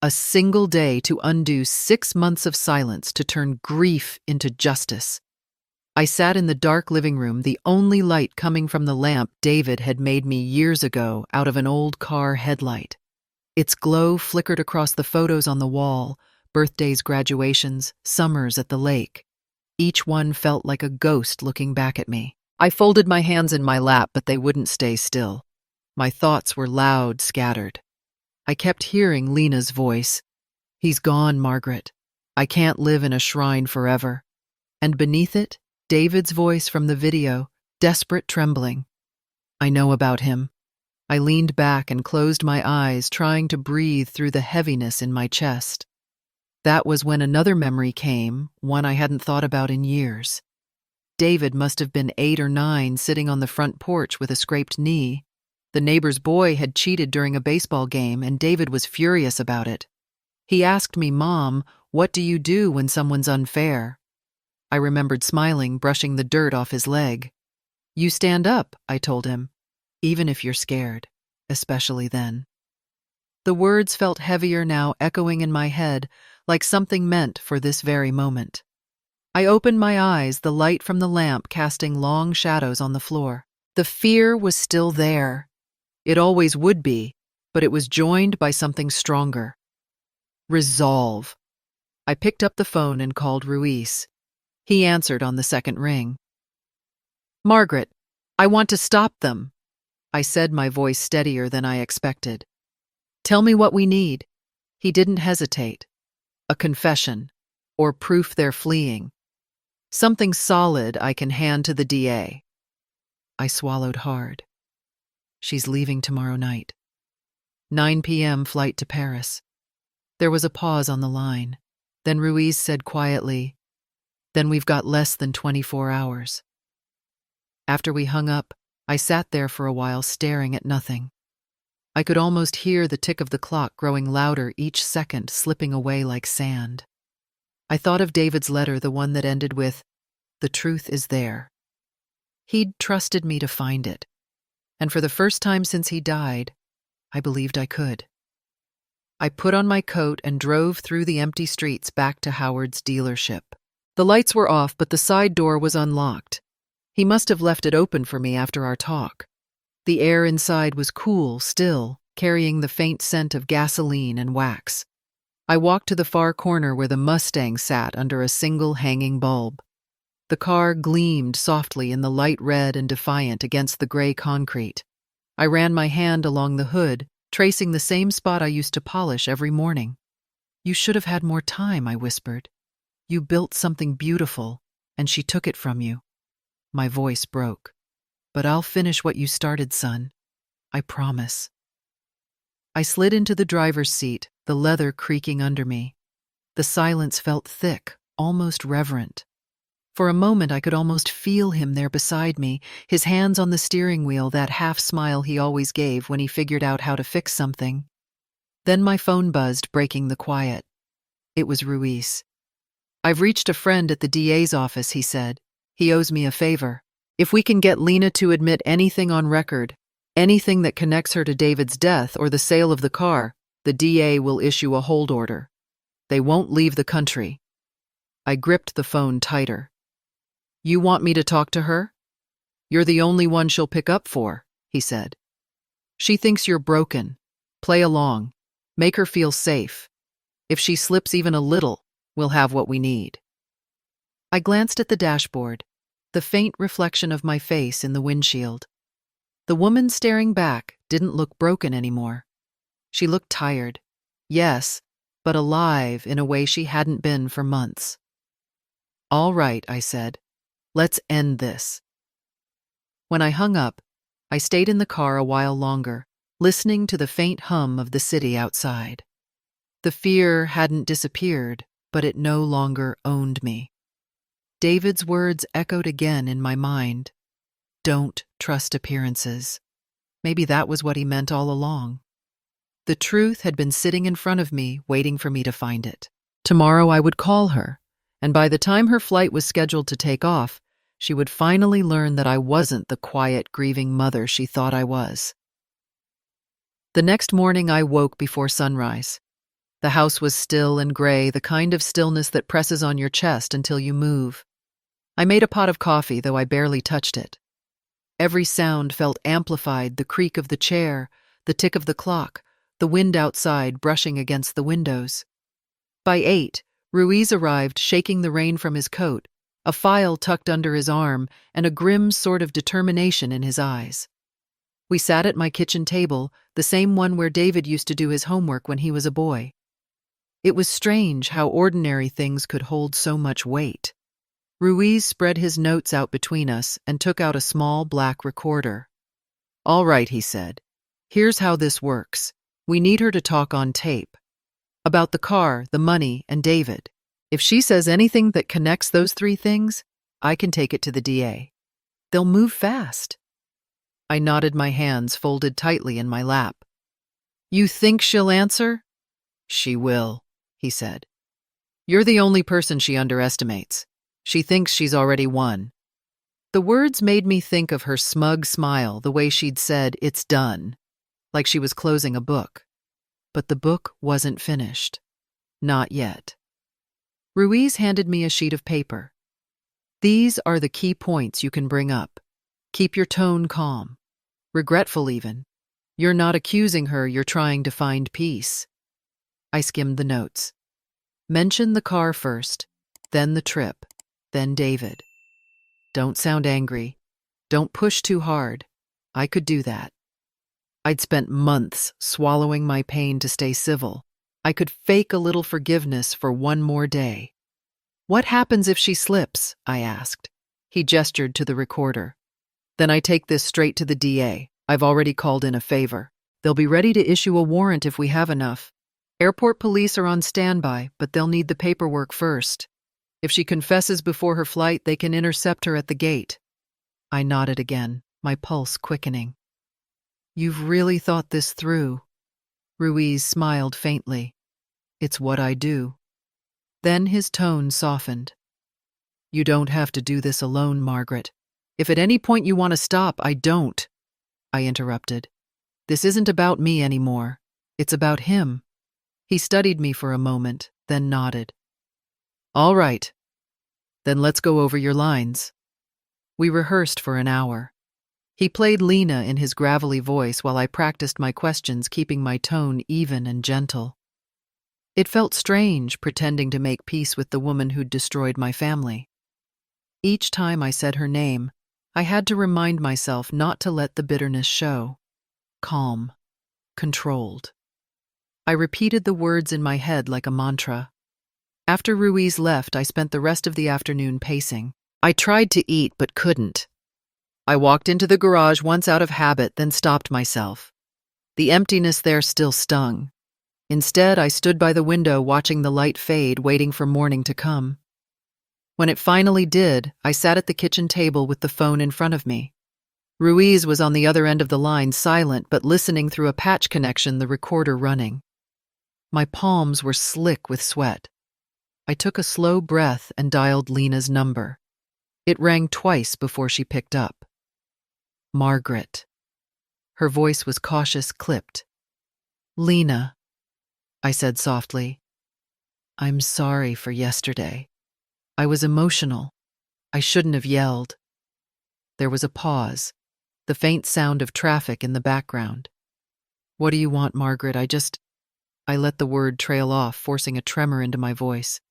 A single day to undo 6 months of silence, to turn grief into justice. I sat in the dark living room, the only light coming from the lamp David had made me years ago out of an old car headlight. Its glow flickered across the photos on the wall, birthdays, graduations, summers at the lake. Each one felt like a ghost looking back at me. I folded my hands in my lap, but they wouldn't stay still. My thoughts were loud, scattered. I kept hearing Lena's voice. He's gone, Margaret. I can't live in a shrine forever. And beneath it, David's voice from the video, desperate, trembling. I know about him. I leaned back and closed my eyes, trying to breathe through the heaviness in my chest. That was when another memory came, one I hadn't thought about in years. David must have been 8 or 9, sitting on the front porch with a scraped knee. The neighbor's boy had cheated during a baseball game, and David was furious about it. He asked me, Mom, what do you do when someone's unfair? I remembered smiling, brushing the dirt off his leg. You stand up, I told him, even if you're scared, especially then. The words felt heavier now, echoing in my head, like something meant for this very moment. I opened my eyes, the light from the lamp casting long shadows on the floor. The fear was still there. It always would be, but it was joined by something stronger. Resolve. I picked up the phone and called Ruiz. He answered on the second ring. "Margaret, I want to stop them," I said, my voice steadier than I expected. "Tell me what we need." He didn't hesitate. A confession, or proof they're fleeing. Something solid I can hand to the DA. I swallowed hard. She's leaving tomorrow night. 9 p.m. flight to Paris. There was a pause on the line. Then Ruiz said quietly, "Then we've got less than 24 hours. After we hung up, I sat there for a while staring at nothing. I could almost hear the tick of the clock growing louder each second, slipping away like sand. I thought of David's letter, the one that ended with, "The truth is there." He'd trusted me to find it, and for the first time since he died, I believed I could. I put on my coat and drove through the empty streets back to Howard's dealership. The lights were off, but the side door was unlocked. He must have left it open for me after our talk. The air inside was cool still, carrying the faint scent of gasoline and wax. I walked to the far corner where the Mustang sat under a single hanging bulb. The car gleamed softly in the light red and defiant against the gray concrete. I ran my hand along the hood, tracing the same spot I used to polish every morning. "You should have had more time," I whispered. "You built something beautiful, and she took it from you." My voice broke. "But I'll finish what you started, son. I promise." I slid into the driver's seat, the leather creaking under me. The silence felt thick, almost reverent. For a moment I could almost feel him there beside me, his hands on the steering wheel, that half smile he always gave when he figured out how to fix something. Then my phone buzzed, breaking the quiet. It was Ruiz. "I've reached a friend at the DA's office," he said. "He owes me a favor. If we can get Lena to admit anything on record, anything that connects her to David's death or the sale of the car, the DA will issue a hold order. They won't leave the country." I gripped the phone tighter. "You want me to talk to her? You're the only one she'll pick up for," he said. "She thinks you're broken. Play along. Make her feel safe. If she slips even a little, we'll have what we need." I glanced at the dashboard, the faint reflection of my face in the windshield. The woman staring back didn't look broken anymore. She looked tired, yes, but alive in a way she hadn't been for months. "All right," I said. "Let's end this." When I hung up, I stayed in the car a while longer, listening to the faint hum of the city outside. The fear hadn't disappeared, but it no longer owned me. David's words echoed again in my mind. Don't trust appearances. Maybe that was what he meant all along. The truth had been sitting in front of me, waiting for me to find it. Tomorrow I would call her, and by the time her flight was scheduled to take off, she would finally learn that I wasn't the quiet, grieving mother she thought I was. The next morning I woke before sunrise. The house was still and gray, the kind of stillness that presses on your chest until you move. I made a pot of coffee, though I barely touched it. Every sound felt amplified, the creak of the chair, the tick of the clock, the wind outside brushing against the windows. By 8, Ruiz arrived, shaking the rain from his coat, a file tucked under his arm, and a grim sort of determination in his eyes. We sat at my kitchen table, the same one where David used to do his homework when he was a boy. It was strange how ordinary things could hold so much weight. Ruiz spread his notes out between us and took out a small black recorder. "All right," he said. "Here's how this works. We need her to talk on tape. About the car, the money, and David. If she says anything that connects those three things, I can take it to the DA. They'll move fast." I nodded, my hands folded tightly in my lap. "You think she'll answer?" "She will," he said. "You're the only person she underestimates. She thinks she's already won." The words made me think of her smug smile, the way she'd said, "It's done," like she was closing a book. But the book wasn't finished. Not yet. Ruiz handed me a sheet of paper. "These are the key points you can bring up. Keep your tone calm. Regretful even. You're not accusing her, you're trying to find peace. I skimmed the notes. Mention the car first, then the trip, then David. Don't sound angry. Don't push too hard. I could do that. I'd spent months swallowing my pain to stay civil. I could fake a little forgiveness for one more day. What happens if she slips? I asked. He gestured to the recorder. Then I take this straight to the DA. I've already called in a favor. They'll be ready to issue a warrant if we have enough. Airport police are on standby, but they'll need the paperwork first. If she confesses before her flight, they can intercept her at the gate. I nodded again, my pulse quickening. You've really thought this through. Ruiz smiled faintly. It's what I do. Then his tone softened. You don't have to do this alone, Margaret. If at any point you want to stop, I don't. I interrupted. This isn't about me anymore. It's about him. He studied me for a moment, then nodded. All right. Then let's go over your lines. We rehearsed for an hour. He played Lena in his gravelly voice while I practiced my questions, keeping my tone even and gentle. It felt strange pretending to make peace with the woman who'd destroyed my family. Each time I said her name, I had to remind myself not to let the bitterness show. Calm. Controlled. I repeated the words in my head like a mantra. After Ruiz left, I spent the rest of the afternoon pacing. I tried to eat but couldn't. I walked into the garage once out of habit, then stopped myself. The emptiness there still stung. Instead, I stood by the window watching the light fade, waiting for morning to come. When it finally did, I sat at the kitchen table with the phone in front of me. Ruiz was on the other end of the line, silent but listening through a patch connection, the recorder running. My palms were slick with sweat. I took a slow breath and dialed Lena's number. It rang twice before she picked up. Margaret. Her voice was cautious, clipped. Lena, I said softly. I'm sorry for yesterday. I was emotional. I shouldn't have yelled. There was a pause, the faint sound of traffic in the background. What do you want, Margaret? I let the word trail off, forcing a tremor into my voice.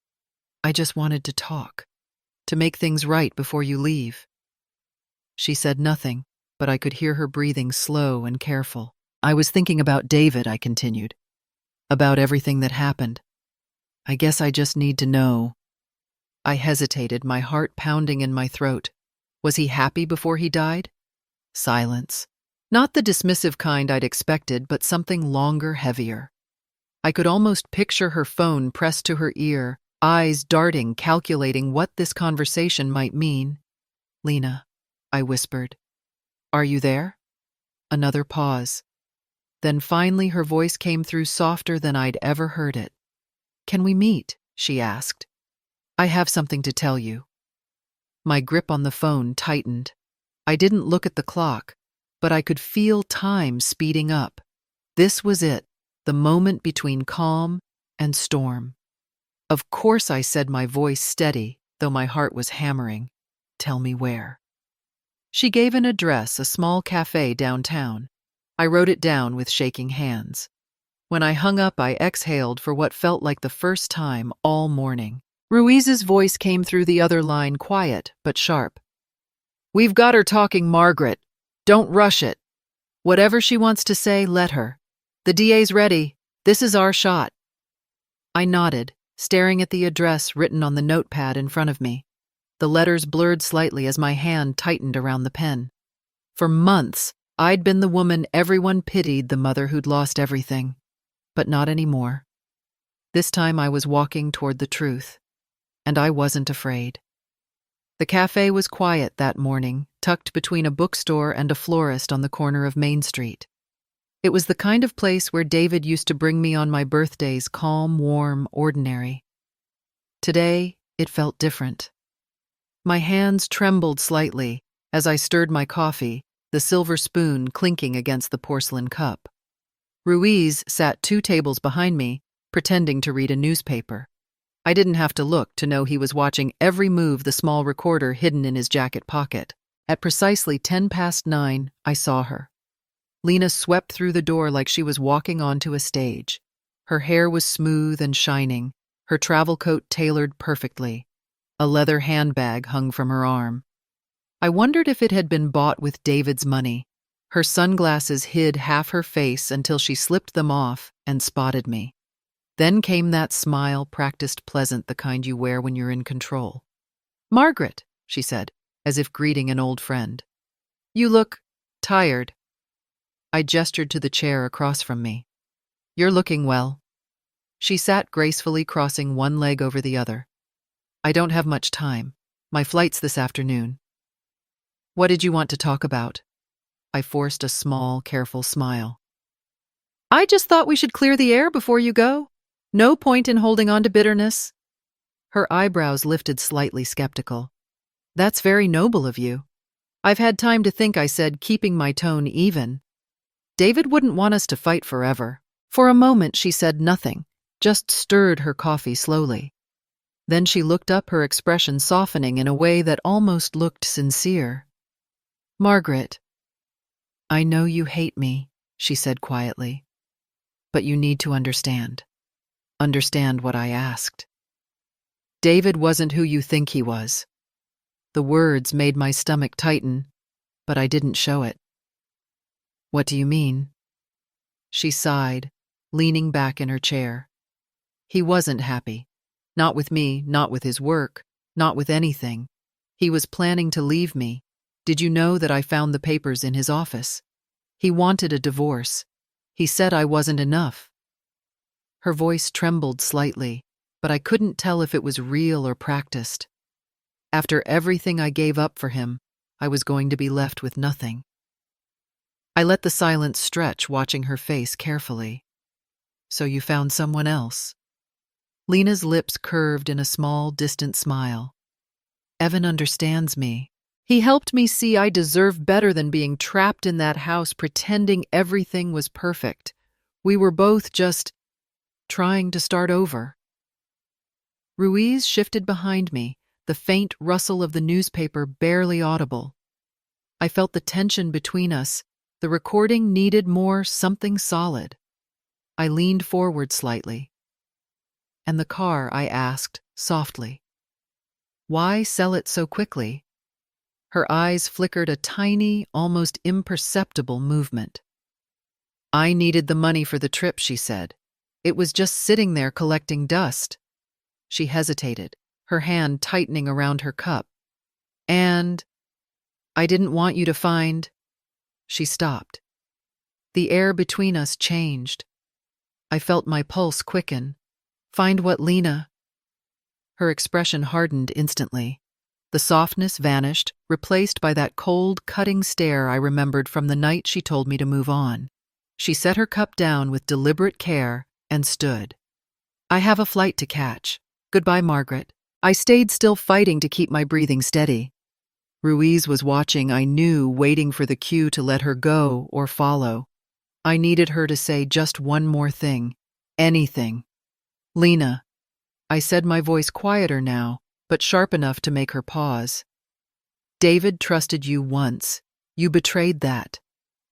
I just wanted to talk, to make things right before you leave. She said nothing, but I could hear her breathing slow and careful. I was thinking about David, I continued. About everything that happened. I guess I just need to know. I hesitated, my heart pounding in my throat. Was he happy before he died? Silence. Not the dismissive kind I'd expected, but something longer, heavier. I could almost picture her phone pressed to her ear, eyes darting, calculating what this conversation might mean. Lena, I whispered. Are you there? Another pause. Then finally her voice came through softer than I'd ever heard it. Can we meet? She asked. I have something to tell you. My grip on the phone tightened. I didn't look at the clock, but I could feel time speeding up. This was it, the moment between calm and storm. Of course, I said, my voice steady, though my heart was hammering. Tell me where. She gave an address, a small cafe downtown. I wrote it down with shaking hands. When I hung up, I exhaled for what felt like the first time all morning. Ruiz's voice came through the other line, quiet but sharp. We've got her talking, Margaret. Don't rush it. Whatever she wants to say, let her. The DA's ready. This is our shot. I nodded, staring at the address written on the notepad in front of me. The letters blurred slightly as my hand tightened around the pen. For months, I'd been the woman everyone pitied, the mother who'd lost everything. But not anymore. This time I was walking toward the truth. And I wasn't afraid. The cafe was quiet that morning, tucked between a bookstore and a florist on the corner of Main Street. It was the kind of place where David used to bring me on my birthdays, calm, warm, ordinary. Today, it felt different. My hands trembled slightly as I stirred my coffee, the silver spoon clinking against the porcelain cup. Ruiz sat 2 tables behind me, pretending to read a newspaper. I didn't have to look to know he was watching every move, the small recorder hidden in his jacket pocket. At precisely 9:10, I saw her. Lena swept through the door like she was walking onto a stage. Her hair was smooth and shining, her travel coat tailored perfectly. A leather handbag hung from her arm. I wondered if it had been bought with David's money. Her sunglasses hid half her face until she slipped them off and spotted me. Then came that smile, practiced pleasant, the kind you wear when you're in control. "Margaret," she said, as if greeting an old friend. "You look tired." I gestured to the chair across from me. "You're looking well." She sat gracefully, crossing one leg over the other. "I don't have much time. My flight's this afternoon." "What did you want to talk about?" I forced a small, careful smile. "I just thought we should clear the air before you go. No point in holding on to bitterness." Her eyebrows lifted slightly skeptical. "That's very noble of you." "I've had time to think," I said, keeping my tone even. "David wouldn't want us to fight forever." For a moment she said nothing, just stirred her coffee slowly. Then she looked up, her expression softening in a way that almost looked sincere. "Margaret, I know you hate me," she said quietly, "but you need to understand. Understand what I asked. David wasn't who you think he was." The words made my stomach tighten, but I didn't show it. "What do you mean?" She sighed, leaning back in her chair. "He wasn't happy. Not with me, not with his work, not with anything. He was planning to leave me. Did you know that I found the papers in his office? He wanted a divorce. He said I wasn't enough." Her voice trembled slightly, but I couldn't tell if it was real or practiced. After everything I gave up for him, I was going to be left with nothing. I let the silence stretch, watching her face carefully. "So you found someone else?" Lena's lips curved in a small, distant smile. "Evan understands me. He helped me see I deserve better than being trapped in that house pretending everything was perfect. We were both just trying to start over." Ruiz shifted behind me, the faint rustle of the newspaper barely audible. I felt the tension between us. The recording needed more, something solid. I leaned forward slightly. "And the car?" I asked, softly. "Why sell it so quickly?" Her eyes flickered a tiny, almost imperceptible movement. "I needed the money for the trip," she said. "It was just sitting there collecting dust." She hesitated, her hand tightening around her cup. "And I didn't want you to find—" She stopped. The air between us changed. I felt my pulse quicken. "Find what, Lena?" Her expression hardened instantly. The softness vanished, replaced by that cold, cutting stare I remembered from the night she told me to move on. She set her cup down with deliberate care and stood. "I have a flight to catch. Goodbye, Margaret." I stayed still, fighting to keep my breathing steady. Ruiz was watching, I knew, waiting for the cue to let her go or follow. I needed her to say just one more thing. Anything. "Lena," I said, my voice quieter now, but sharp enough to make her pause. "David trusted you once. You betrayed that.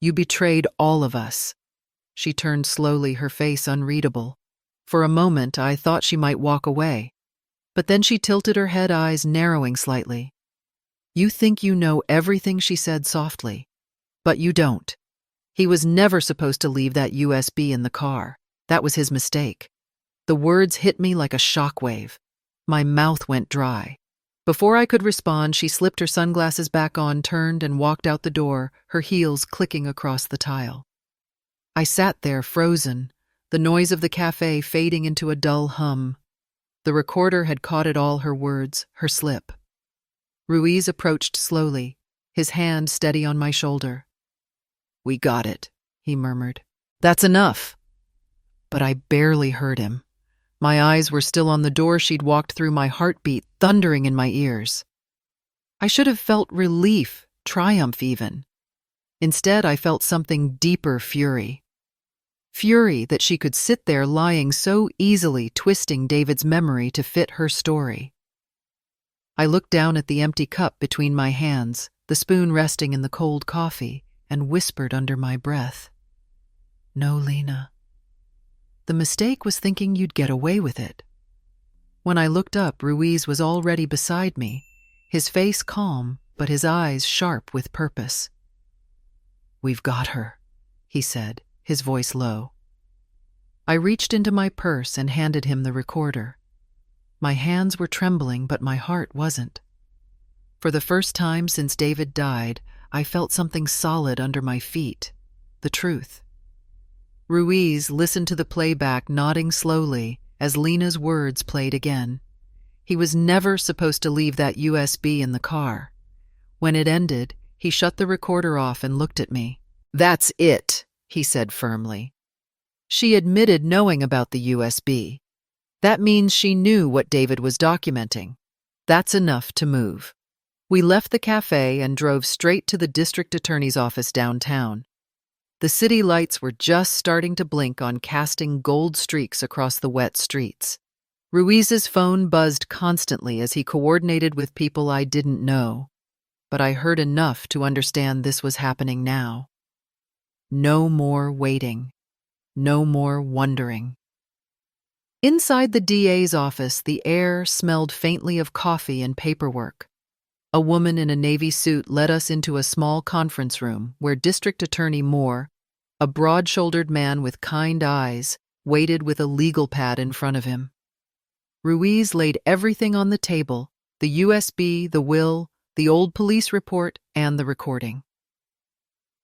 You betrayed all of us." She turned slowly, her face unreadable. For a moment, I thought she might walk away. But then she tilted her head, eyes narrowing slightly. "You think you know everything," she said softly. "But you don't. He was never supposed to leave that USB in the car. That was his mistake." The words hit me like a shockwave. My mouth went dry. Before I could respond, she slipped her sunglasses back on, turned, and walked out the door, her heels clicking across the tile. I sat there, frozen, the noise of the cafe fading into a dull hum. The recorder had caught it all, her words, her slip. Ruiz approached slowly, his hand steady on my shoulder. "We got it," he murmured. "That's enough." But I barely heard him. My eyes were still on the door she'd walked through, my heartbeat thundering in my ears. I should have felt relief, triumph even. Instead, I felt something deeper, fury. Fury that she could sit there lying so easily, twisting David's memory to fit her story. I looked down at the empty cup between my hands, the spoon resting in the cold coffee, and whispered under my breath, "No, Lena. The mistake was thinking you'd get away with it." When I looked up, Ruiz was already beside me, his face calm, but his eyes sharp with purpose. "We've got her," he said, his voice low. I reached into my purse and handed him the recorder. My hands were trembling, but my heart wasn't. For the first time since David died, I felt something solid under my feet, the truth. Ruiz listened to the playback, nodding slowly as Lena's words played again. He was never supposed to leave that USB in the car. When it ended, he shut the recorder off and looked at me. "That's it," he said firmly. She admitted knowing about the USB. That means she knew what David was documenting. That's enough to move. We left the cafe and drove straight to the district attorney's office downtown. The city lights were just starting to blink on, casting gold streaks across the wet streets. Ruiz's phone buzzed constantly as he coordinated with people I didn't know, but I heard enough to understand this was happening now. No more waiting. No more wondering. Inside the DA's office, the air smelled faintly of coffee and paperwork. A woman in a navy suit led us into a small conference room where District Attorney Moore, a broad-shouldered man with kind eyes, waited with a legal pad in front of him. Ruiz laid everything on the table: the USB, the will, the old police report, and the recording.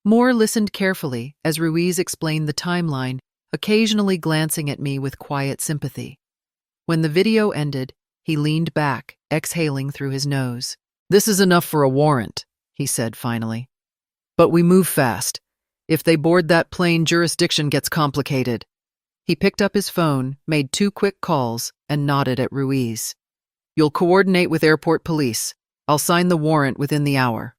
Moore listened carefully as Ruiz explained the timeline, occasionally glancing at me with quiet sympathy. When the video ended, he leaned back, exhaling through his nose. "This is enough for a warrant," he said finally. "But we move fast. If they board that plane, jurisdiction gets complicated." He picked up his phone, made 2 quick calls, and nodded at Ruiz. "You'll coordinate with airport police. I'll sign the warrant within the hour."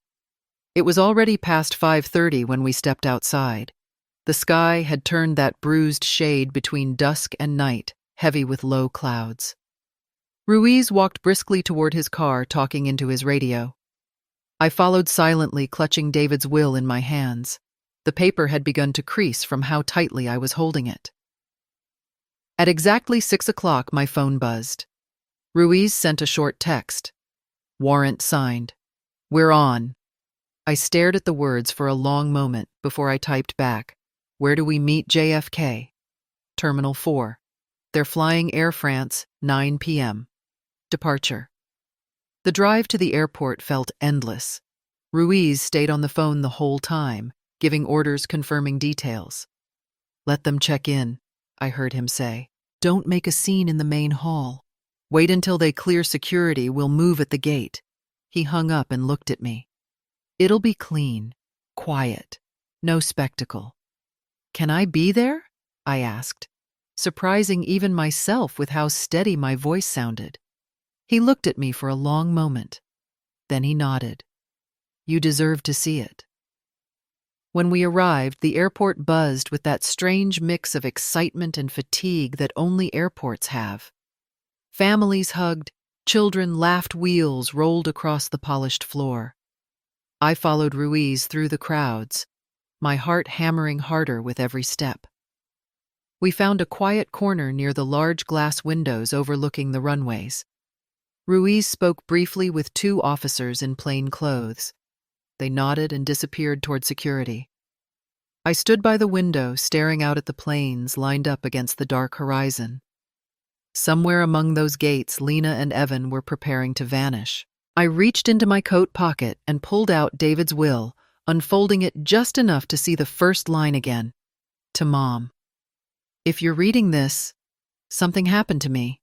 It was already past 5:30 when we stepped outside. The sky had turned that bruised shade between dusk and night, heavy with low clouds. Ruiz walked briskly toward his car, talking into his radio. I followed silently, clutching David's will in my hands. The paper had begun to crease from how tightly I was holding it. At exactly 6 o'clock, my phone buzzed. Ruiz sent a short text. "Warrant signed. We're on." I stared at the words for a long moment before I typed back, "Where do we meet JFK?" "Terminal 4. They're flying Air France, 9 p.m. Departure." The drive to the airport felt endless. Ruiz stayed on the phone the whole time, giving orders, confirming details. "Let them check in," I heard him say. "Don't make a scene in the main hall. Wait until they clear security, we'll move at the gate." He hung up and looked at me. "It'll be clean, quiet, no spectacle." "Can I be there?" I asked, surprising even myself with how steady my voice sounded. He looked at me for a long moment. Then he nodded. "You deserve to see it." When we arrived, the airport buzzed with that strange mix of excitement and fatigue that only airports have. Families hugged, children laughed, wheels rolled across the polished floor. I followed Ruiz through the crowds, my heart hammering harder with every step. We found a quiet corner near the large glass windows overlooking the runways. Ruiz spoke briefly with 2 officers in plain clothes. They nodded and disappeared toward security. I stood by the window, staring out at the planes lined up against the dark horizon. Somewhere among those gates, Lena and Evan were preparing to vanish. I reached into my coat pocket and pulled out David's will, unfolding it just enough to see the first line again. To Mom. "If you're reading this, something happened to me."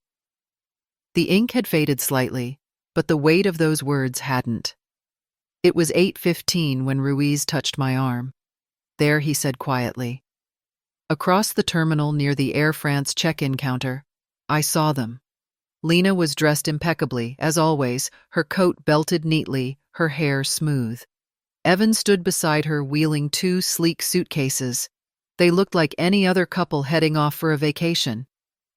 The ink had faded slightly, but the weight of those words hadn't. It was 8:15 when Ruiz touched my arm. "There," he said quietly. Across the terminal near the Air France check-in counter, I saw them. Lena was dressed impeccably, as always, her coat belted neatly, her hair smooth. Evan stood beside her, wheeling 2 sleek suitcases. They looked like any other couple heading off for a vacation.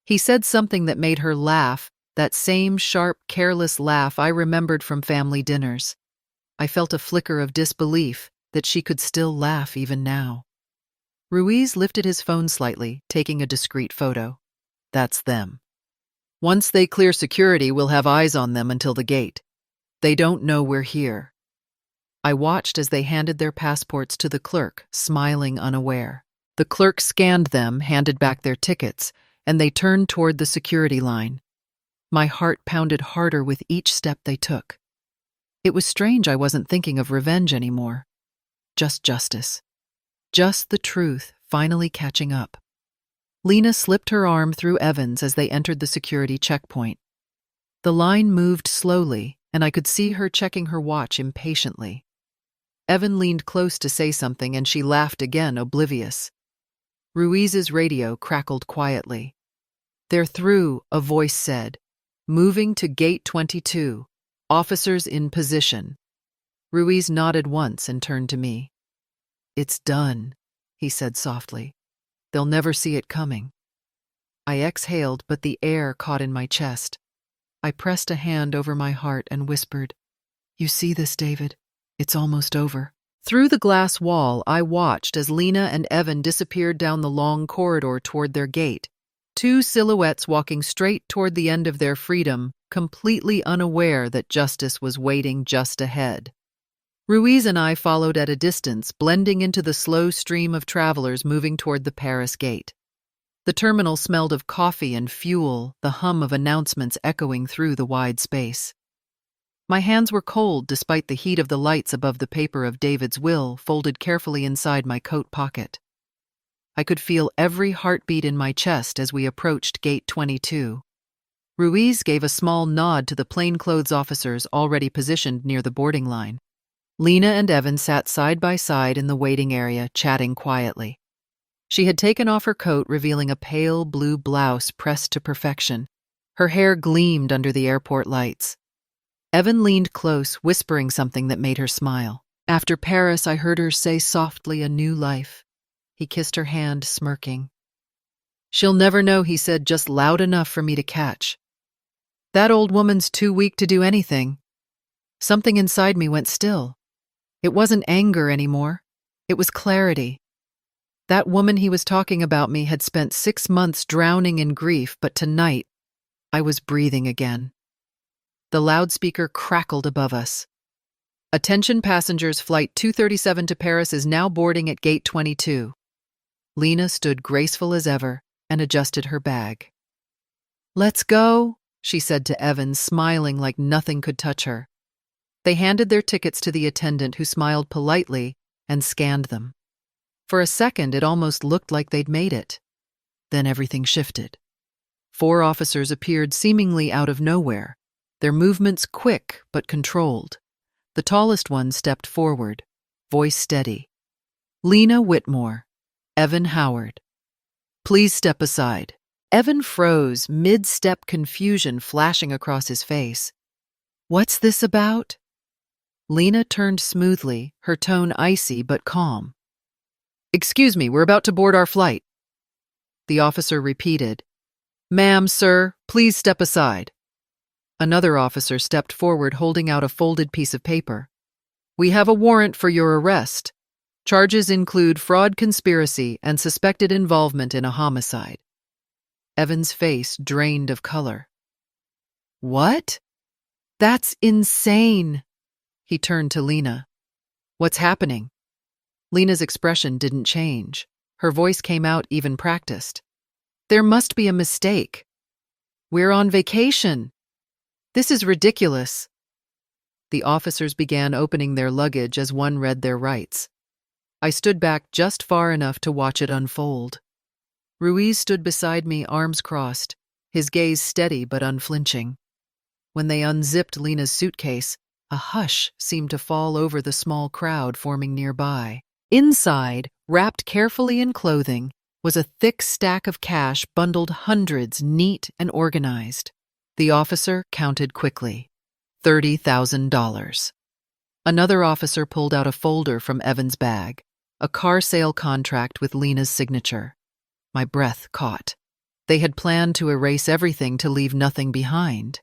He said something that made her laugh, that same sharp, careless laugh I remembered from family dinners. I felt a flicker of disbelief that she could still laugh even now. Ruiz lifted his phone slightly, taking a discreet photo. That's them. Once they clear security, we'll have eyes on them until the gate. They don't know we're here. I watched as they handed their passports to the clerk, smiling unaware. The clerk scanned them, handed back their tickets, and they turned toward the security line. My heart pounded harder with each step they took. It was strange I wasn't thinking of revenge anymore. Just justice. Just the truth finally catching up. Lena slipped her arm through Evan's as they entered the security checkpoint. The line moved slowly, and I could see her checking her watch impatiently. Evan leaned close to say something, and she laughed again, oblivious. Ruiz's radio crackled quietly. "They're through," a voice said. "Moving to Gate 22. Officers in position." Ruiz nodded once and turned to me. "It's done," he said softly. "They'll never see it coming." I exhaled, but the air caught in my chest. I pressed a hand over my heart and whispered, "You see this, David? It's almost over." Through the glass wall, I watched as Lena and Evan disappeared down the long corridor toward their gate, two silhouettes walking straight toward the end of their freedom, completely unaware that justice was waiting just ahead. Ruiz and I followed at a distance, blending into the slow stream of travelers moving toward the Paris gate. The terminal smelled of coffee and fuel, the hum of announcements echoing through the wide space. My hands were cold despite the heat of the lights above the paper of David's will folded carefully inside my coat pocket. I could feel every heartbeat in my chest as we approached Gate 22. Ruiz gave a small nod to the plainclothes officers already positioned near the boarding line. Lena and Evan sat side by side in the waiting area, chatting quietly. She had taken off her coat, revealing a pale blue blouse pressed to perfection. Her hair gleamed under the airport lights. Evan leaned close, whispering something that made her smile. After Paris, I heard her say softly, "A new life." He kissed her hand, smirking. "She'll never know," he said, just loud enough for me to catch. "That old woman's too weak to do anything." Something inside me went still. It wasn't anger anymore. It was clarity. That woman he was talking about me had spent 6 months drowning in grief, but tonight, I was breathing again. The loudspeaker crackled above us. "Attention passengers, Flight 237 to Paris is now boarding at Gate 22. Lena stood graceful as ever and adjusted her bag. "Let's go," she said to Evan, smiling like nothing could touch her. They handed their tickets to the attendant, who smiled politely and scanned them. For a second, it almost looked like they'd made it. Then everything shifted. 4 officers appeared seemingly out of nowhere, their movements quick but controlled. The tallest one stepped forward, voice steady. "Lena Whitmore, Evan Howard. Please step aside." Evan froze, mid-step, confusion flashing across his face. "What's this about?" Lena turned smoothly, her tone icy but calm. "Excuse me, we're about to board our flight." The officer repeated, "Ma'am, sir, please step aside." Another officer stepped forward, holding out a folded piece of paper. "We have a warrant for your arrest. Charges include fraud, conspiracy, and suspected involvement in a homicide." Evan's face drained of color. "What? That's insane." He turned to Lena. "What's happening?" Lena's expression didn't change. Her voice came out even practiced. "There must be a mistake. We're on vacation. This is ridiculous." The officers began opening their luggage as one read their rights. I stood back just far enough to watch it unfold. Ruiz stood beside me, arms crossed, his gaze steady but unflinching. When they unzipped Lena's suitcase, a hush seemed to fall over the small crowd forming nearby. Inside, wrapped carefully in clothing, was a thick stack of cash bundled hundreds, neat and organized. The officer counted quickly. $30,000. Another officer pulled out a folder from Evan's bag, a car sale contract with Lena's signature. My breath caught. They had planned to erase everything to leave nothing behind.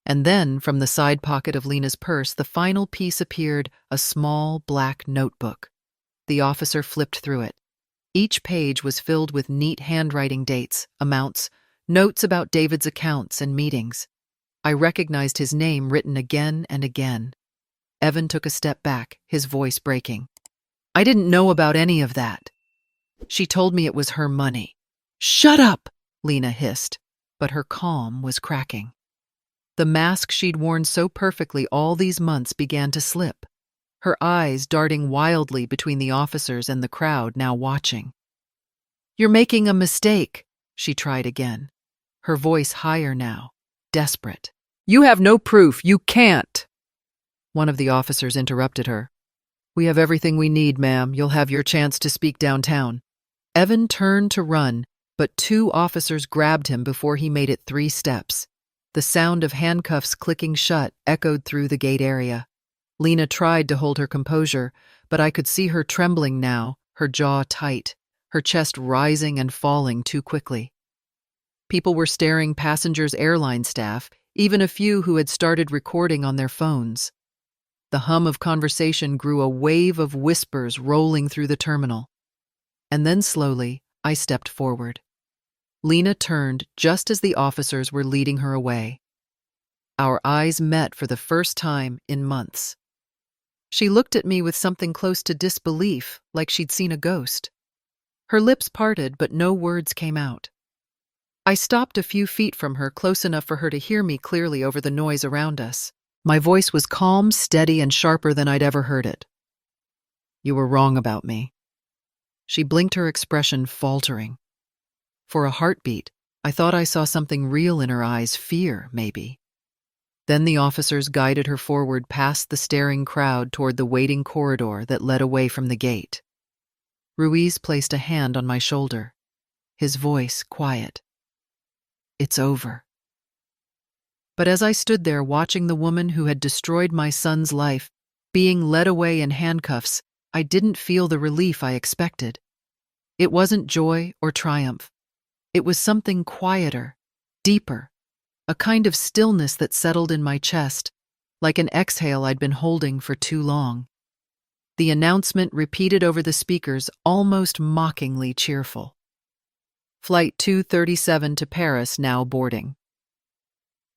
And then, from the side pocket of Lena's purse, the final piece appeared, a small black notebook. The officer flipped through it. Each page was filled with neat handwriting dates, amounts, notes about David's accounts and meetings. I recognized his name written again and again. Evan took a step back, his voice breaking. I didn't know about any of that. She told me it was her money. Shut up, Lena hissed, but her calm was cracking. The mask she'd worn so perfectly all these months began to slip, her eyes darting wildly between the officers and the crowd now watching. You're making a mistake, she tried again, her voice higher now, desperate. You have no proof. You can't. One of the officers interrupted her. We have everything we need, ma'am. You'll have your chance to speak downtown. Evan turned to run, but two officers grabbed him before he made it 3 steps. The sound of handcuffs clicking shut echoed through the gate area. Lena tried to hold her composure, but I could see her trembling now, her jaw tight, her chest rising and falling too quickly. People were staring, passengers, airline staff, even a few who had started recording on their phones. The hum of conversation grew a wave of whispers rolling through the terminal. And then slowly, I stepped forward. Lena turned just as the officers were leading her away. Our eyes met for the first time in months. She looked at me with something close to disbelief, like she'd seen a ghost. Her lips parted, but no words came out. I stopped a few feet from her, close enough for her to hear me clearly over the noise around us. My voice was calm, steady, and sharper than I'd ever heard it. You were wrong about me. She blinked, her expression faltering. For a heartbeat, I thought I saw something real in her eyes, fear, maybe. Then the officers guided her forward past the staring crowd toward the waiting corridor that led away from the gate. Ruiz placed a hand on my shoulder, his voice quiet. It's over. But as I stood there watching the woman who had destroyed my son's life being led away in handcuffs, I didn't feel the relief I expected. It wasn't joy or triumph. It was something quieter, deeper, a kind of stillness that settled in my chest, like an exhale I'd been holding for too long. The announcement repeated over the speakers, almost mockingly cheerful. Flight 237 to Paris now boarding.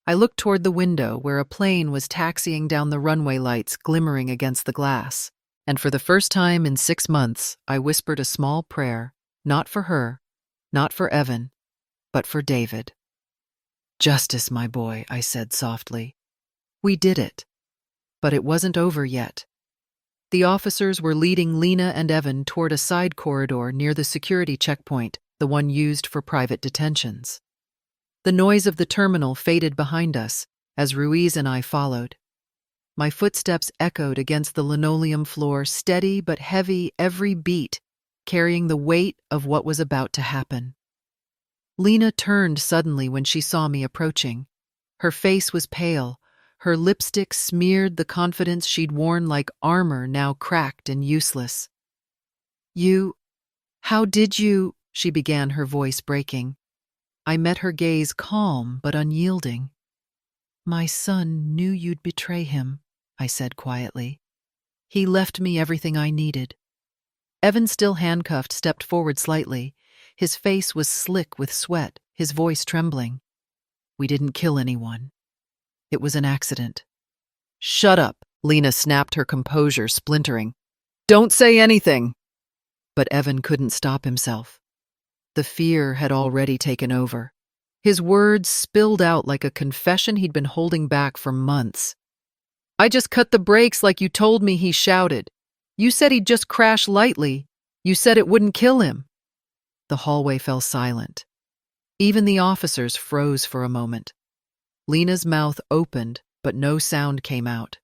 I looked toward the window where a plane was taxiing down the runway, lights glimmering against the glass, and for the first time in 6 months, I whispered a small prayer, not for her, not for Evan, but for David. Justice, my boy, I said softly. We did it. But it wasn't over yet. The officers were leading Lena and Evan toward a side corridor near the security checkpoint, the one used for private detentions. The noise of the terminal faded behind us as Ruiz and I followed. My footsteps echoed against the linoleum floor, steady but heavy every beat, carrying the weight of what was about to happen. Lena turned suddenly when she saw me approaching. Her face was pale, her lipstick smeared, the confidence she'd worn like armor now cracked and useless. How did you, she began, her voice breaking. I met her gaze, calm but unyielding. My son knew you'd betray him, I said quietly. He left me everything I needed. Evan, still handcuffed, stepped forward slightly. His face was slick with sweat, his voice trembling. We didn't kill anyone. It was an accident. Shut up, Lena snapped, her composure splintering. Don't say anything. But Evan couldn't stop himself. The fear had already taken over. His words spilled out like a confession he'd been holding back for months. I just cut the brakes like you told me, he shouted. You said he'd just crash lightly. You said it wouldn't kill him. The hallway fell silent. Even the officers froze for a moment. Lena's mouth opened, but no sound came out.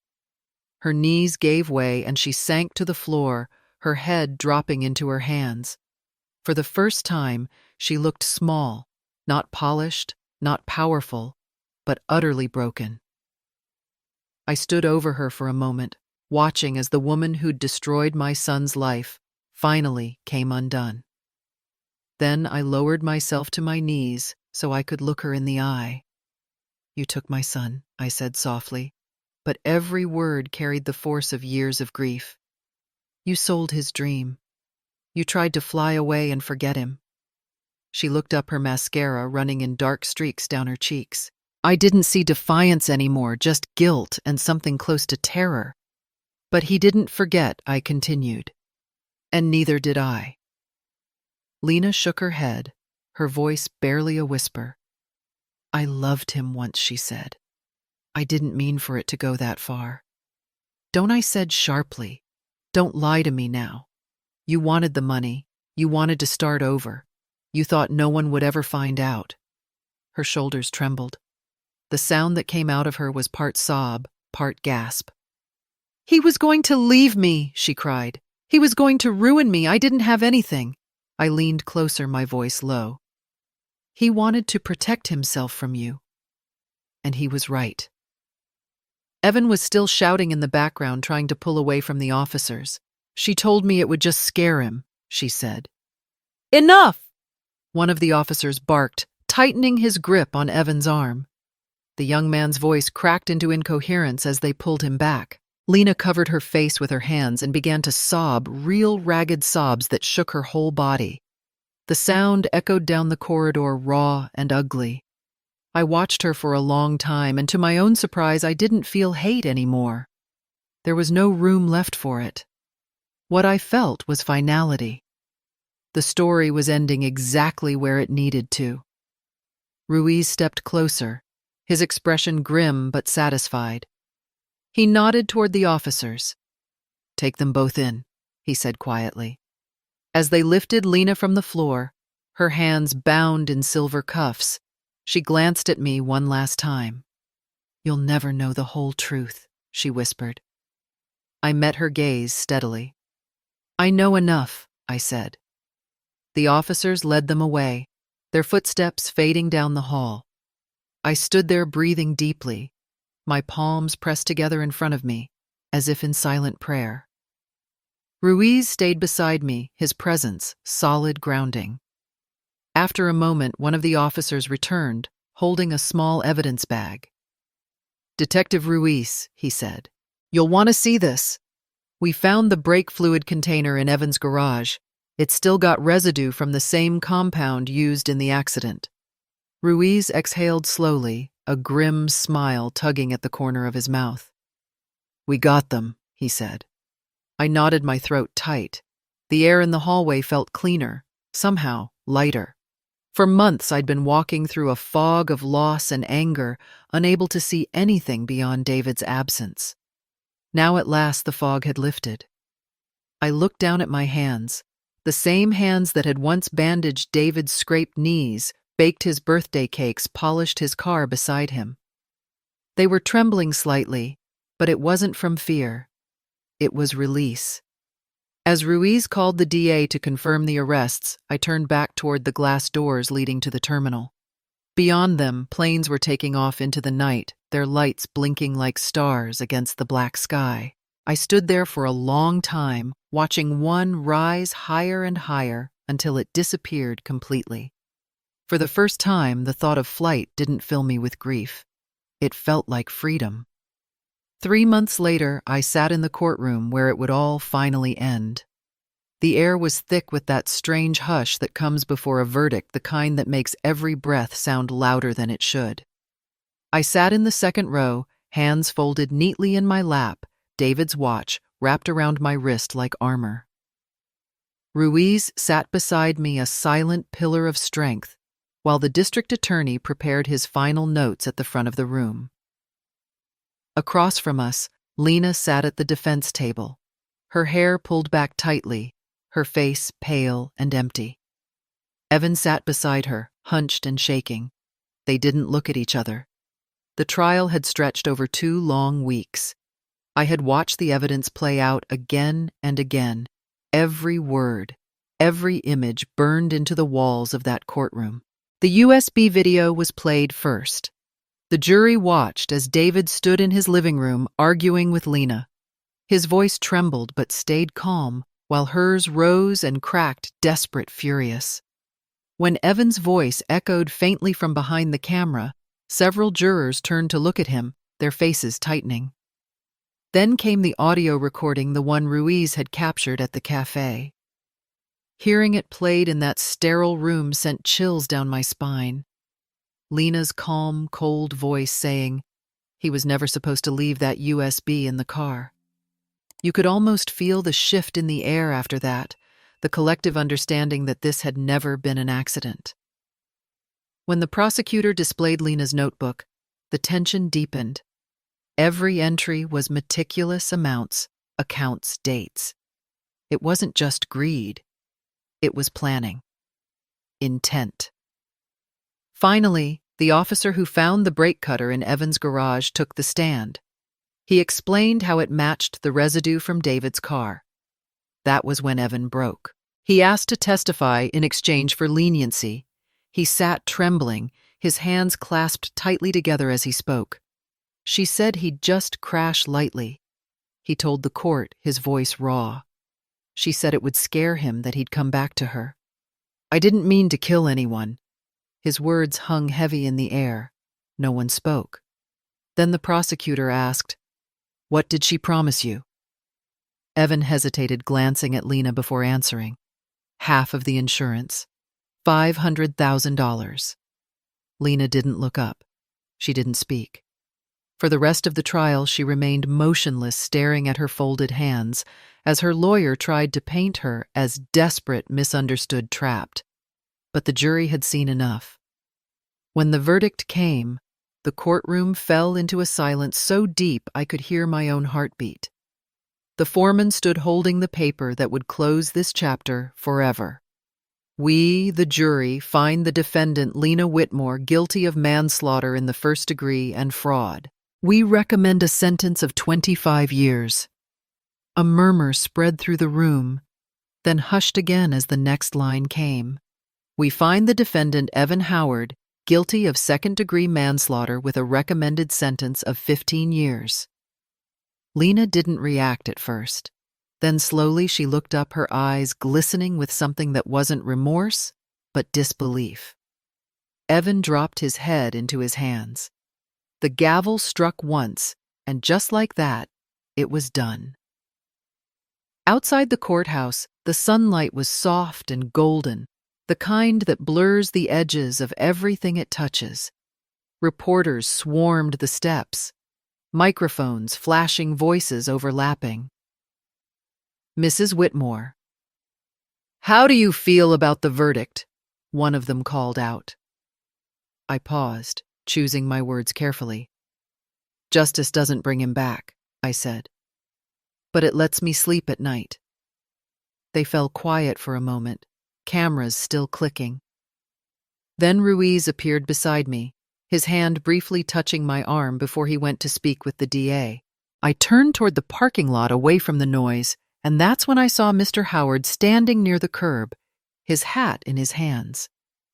Her knees gave way and she sank to the floor, her head dropping into her hands. For the first time, she looked small, not polished, not powerful, but utterly broken. I stood over her for a moment, watching as the woman who'd destroyed my son's life finally came undone. Then I lowered myself to my knees so I could look her in the eye. "You took my son," I said softly, but every word carried the force of years of grief. "You sold his dream. You tried to fly away and forget him." She looked up, her mascara running in dark streaks down her cheeks. I didn't see defiance anymore, just guilt and something close to terror. "But he didn't forget," I continued. "And neither did I." Lena shook her head, her voice barely a whisper. "I loved him once," she said. "I didn't mean for it to go that far." "Don't," I said sharply. "Don't lie to me now. You wanted the money. You wanted to start over. You thought no one would ever find out." Her shoulders trembled. The sound that came out of her was part sob, part gasp. "He was going to leave me," she cried. "He was going to ruin me. I didn't have anything." I leaned closer, my voice low. "He wanted to protect himself from you." And he was right. Evan was still shouting in the background, trying to pull away from the officers. "She told me it would just scare him," she said. "Enough!" One of the officers barked, tightening his grip on Evan's arm. The young man's voice cracked into incoherence as they pulled him back. Lena covered her face with her hands and began to sob, real ragged sobs that shook her whole body. The sound echoed down the corridor, raw and ugly. I watched her for a long time, and to my own surprise, I didn't feel hate anymore. There was no room left for it. What I felt was finality. The story was ending exactly where it needed to. Ruiz stepped closer, his expression grim but satisfied. He nodded toward the officers. "Take them both in," he said quietly. As they lifted Lena from the floor, her hands bound in silver cuffs, she glanced at me one last time. "You'll never know the whole truth," she whispered. I met her gaze steadily. "I know enough," I said. The officers led them away, their footsteps fading down the hall. I stood there breathing deeply, my palms pressed together in front of me, as if in silent prayer. Ruiz stayed beside me, his presence solid grounding. After a moment, one of the officers returned, holding a small evidence bag. "Detective Ruiz," he said, "you'll want to see this. We found the brake fluid container in Evan's garage. It's still got residue from the same compound used in the accident." Ruiz exhaled slowly, a grim smile tugging at the corner of his mouth. "We got them," he said. I nodded, my throat tight. The air in the hallway felt cleaner, somehow lighter. For months I'd been walking through a fog of loss and anger, unable to see anything beyond David's absence. Now at last the fog had lifted. I looked down at my hands, the same hands that had once bandaged David's scraped knees, baked his birthday cakes, polished his car beside him. They were trembling slightly, but it wasn't from fear. It was release. As Ruiz called the DA to confirm the arrests, I turned back toward the glass doors leading to the terminal. Beyond them, planes were taking off into the night, their lights blinking like stars against the black sky. I stood there for a long time, watching one rise higher and higher until it disappeared completely. For the first time, the thought of flight didn't fill me with grief. It felt like freedom. 3 months later, I sat in the courtroom where it would all finally end. The air was thick with that strange hush that comes before a verdict, the kind that makes every breath sound louder than it should. I sat in the second row, hands folded neatly in my lap, David's watch wrapped around my wrist like armor. Ruiz sat beside me, a silent pillar of strength, while the district attorney prepared his final notes at the front of the room. Across from us, Lena sat at the defense table, her hair pulled back tightly, her face pale and empty. Evan sat beside her, hunched and shaking. They didn't look at each other. The trial had stretched over 2 long weeks. I had watched the evidence play out again and again, every word, every image burned into the walls of that courtroom. The USB video was played first. The jury watched as David stood in his living room arguing with Lena. His voice trembled but stayed calm, while hers rose and cracked, desperate, furious. When Evan's voice echoed faintly from behind the camera, Several jurors turned to look at him, their faces tightening. Then came the audio recording, the one Ruiz had captured at the cafe. Hearing it played in that sterile room sent chills down my spine. Lena's calm, cold voice saying he was never supposed to leave that USB in the car. You could almost feel the shift in the air after that, the collective understanding that this had never been an accident. When the prosecutor displayed Lena's notebook, the tension deepened. Every entry was meticulous amounts, accounts, dates. It wasn't just greed. It was planning. Intent. Finally, the officer who found the brake cutter in Evan's garage took the stand. He explained how it matched the residue from David's car. That was when Evan broke. He asked to testify in exchange for leniency. He sat trembling, his hands clasped tightly together as he spoke. She said he'd just crash lightly. He told the court, his voice raw. She said it would scare him that he'd come back to her. I didn't mean to kill anyone. His words hung heavy in the air. No one spoke. Then the prosecutor asked, "What did she promise you?" Evan hesitated, glancing at Lena before answering. Half of the insurance. $500,000. Lena didn't look up. She didn't speak. For the rest of the trial, she remained motionless, staring at her folded hands, as her lawyer tried to paint her as desperate, misunderstood, trapped. But the jury had seen enough. When the verdict came, the courtroom fell into a silence so deep I could hear my own heartbeat. The foreman stood holding the paper that would close this chapter forever. We, the jury, find the defendant Lena Whitmore guilty of manslaughter in the first degree and fraud. We recommend a sentence of 25 years. A murmur spread through the room, then hushed again as the next line came. We find the defendant Evan Howard guilty of second-degree manslaughter with a recommended sentence of 15 years. Lena didn't react at first. Then slowly she looked up, her eyes glistening with something that wasn't remorse, but disbelief. Evan dropped his head into his hands. The gavel struck once, and just like that, it was done. Outside the courthouse, the sunlight was soft and golden, the kind that blurs the edges of everything it touches. Reporters swarmed the steps, microphones flashing, voices overlapping. Mrs. Whitmore. "How do you feel about the verdict?" one of them called out. I paused, choosing my words carefully. "Justice doesn't bring him back," I said. "But it lets me sleep at night." They fell quiet for a moment, cameras still clicking. Then Ruiz appeared beside me, his hand briefly touching my arm before he went to speak with the DA. I turned toward the parking lot away from the noise, and that's when I saw Mr. Howard standing near the curb, his hat in his hands.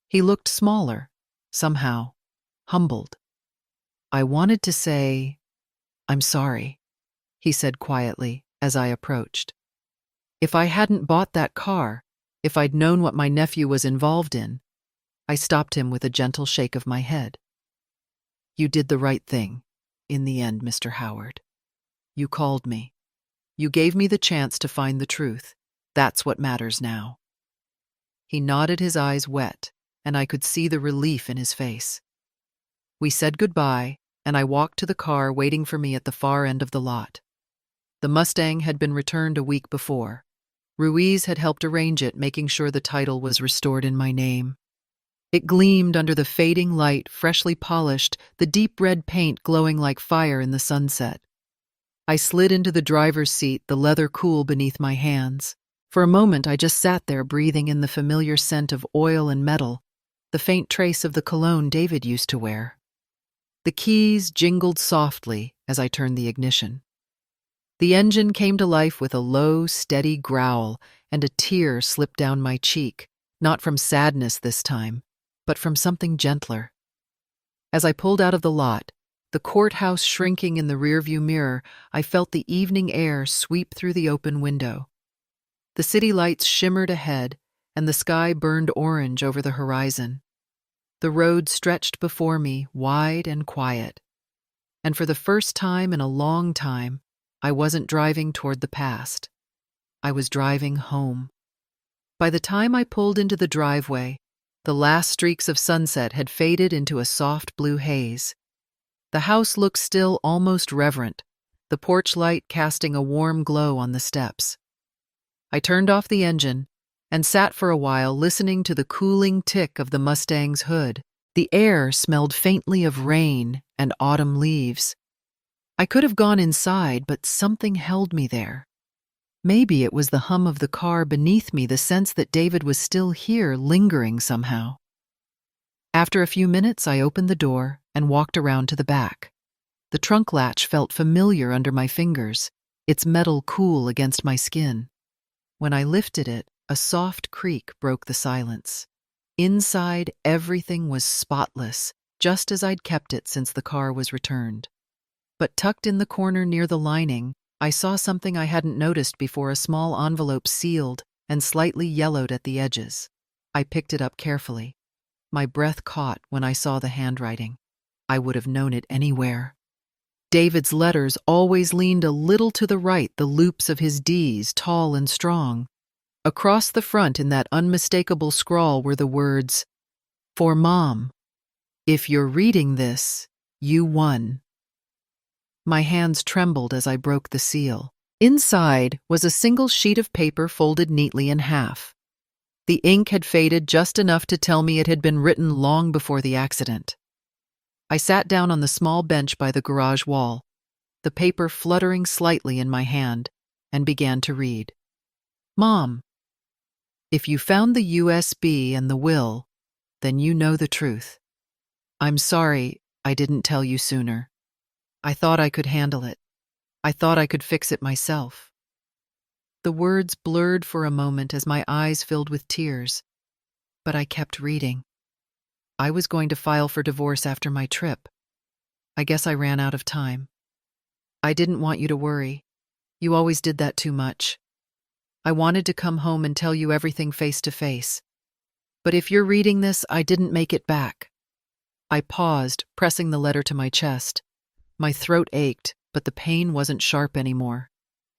He looked smaller, somehow, humbled. I wanted to say, "I'm sorry," he said quietly as I approached. If I hadn't bought that car, if I'd known what my nephew was involved in, I stopped him with a gentle shake of my head. "You did the right thing, in the end, Mr. Howard. You called me. You gave me the chance to find the truth. That's what matters now." He nodded, his eyes wet, and I could see the relief in his face. We said goodbye, and I walked to the car waiting for me at the far end of the lot. The Mustang had been returned a week before. Ruiz had helped arrange it, making sure the title was restored in my name. It gleamed under the fading light, freshly polished, the deep red paint glowing like fire in the sunset. I slid into the driver's seat, the leather cool beneath my hands. For a moment, I just sat there, breathing in the familiar scent of oil and metal, the faint trace of the cologne David used to wear. The keys jingled softly as I turned the ignition. The engine came to life with a low, steady growl, and a tear slipped down my cheek, not from sadness this time, but from something gentler. As I pulled out of the lot, the courthouse shrinking in the rearview mirror, I felt the evening air sweep through the open window. The city lights shimmered ahead, and the sky burned orange over the horizon. The road stretched before me, wide and quiet. And for the first time in a long time, I wasn't driving toward the past. I was driving home. By the time I pulled into the driveway, the last streaks of sunset had faded into a soft blue haze. The house looked still almost reverent, the porch light casting a warm glow on the steps. I turned off the engine and sat for a while listening to the cooling tick of the Mustang's hood. The air smelled faintly of rain and autumn leaves. I could have gone inside, but something held me there. Maybe it was the hum of the car beneath me, the sense that David was still here, lingering somehow. After a few minutes, I opened the door and walked around to the back. The trunk latch felt familiar under my fingers, its metal cool against my skin. When I lifted it, a soft creak broke the silence. Inside, everything was spotless, just as I'd kept it since the car was returned. But tucked in the corner near the lining, I saw something I hadn't noticed before, a small envelope sealed and slightly yellowed at the edges. I picked it up carefully. My breath caught when I saw the handwriting. I would have known it anywhere. David's letters always leaned a little to the right, the loops of his D's tall and strong. Across the front in that unmistakable scrawl were the words, "For Mom. If you're reading this, you won." My hands trembled as I broke the seal. Inside was a single sheet of paper folded neatly in half. The ink had faded just enough to tell me it had been written long before the accident. I sat down on the small bench by the garage wall, the paper fluttering slightly in my hand, and began to read. "Mom, if you found the USB and the will, then you know the truth. I'm sorry I didn't tell you sooner. I thought I could handle it. I thought I could fix it myself." The words blurred for a moment as my eyes filled with tears, but I kept reading. I was going to file for divorce after my trip. I guess I ran out of time. I didn't want you to worry. You always did that too much. I wanted to come home and tell you everything face to face. But if you're reading this, I didn't make it back. I paused, pressing the letter to my chest. My throat ached, but the pain wasn't sharp anymore.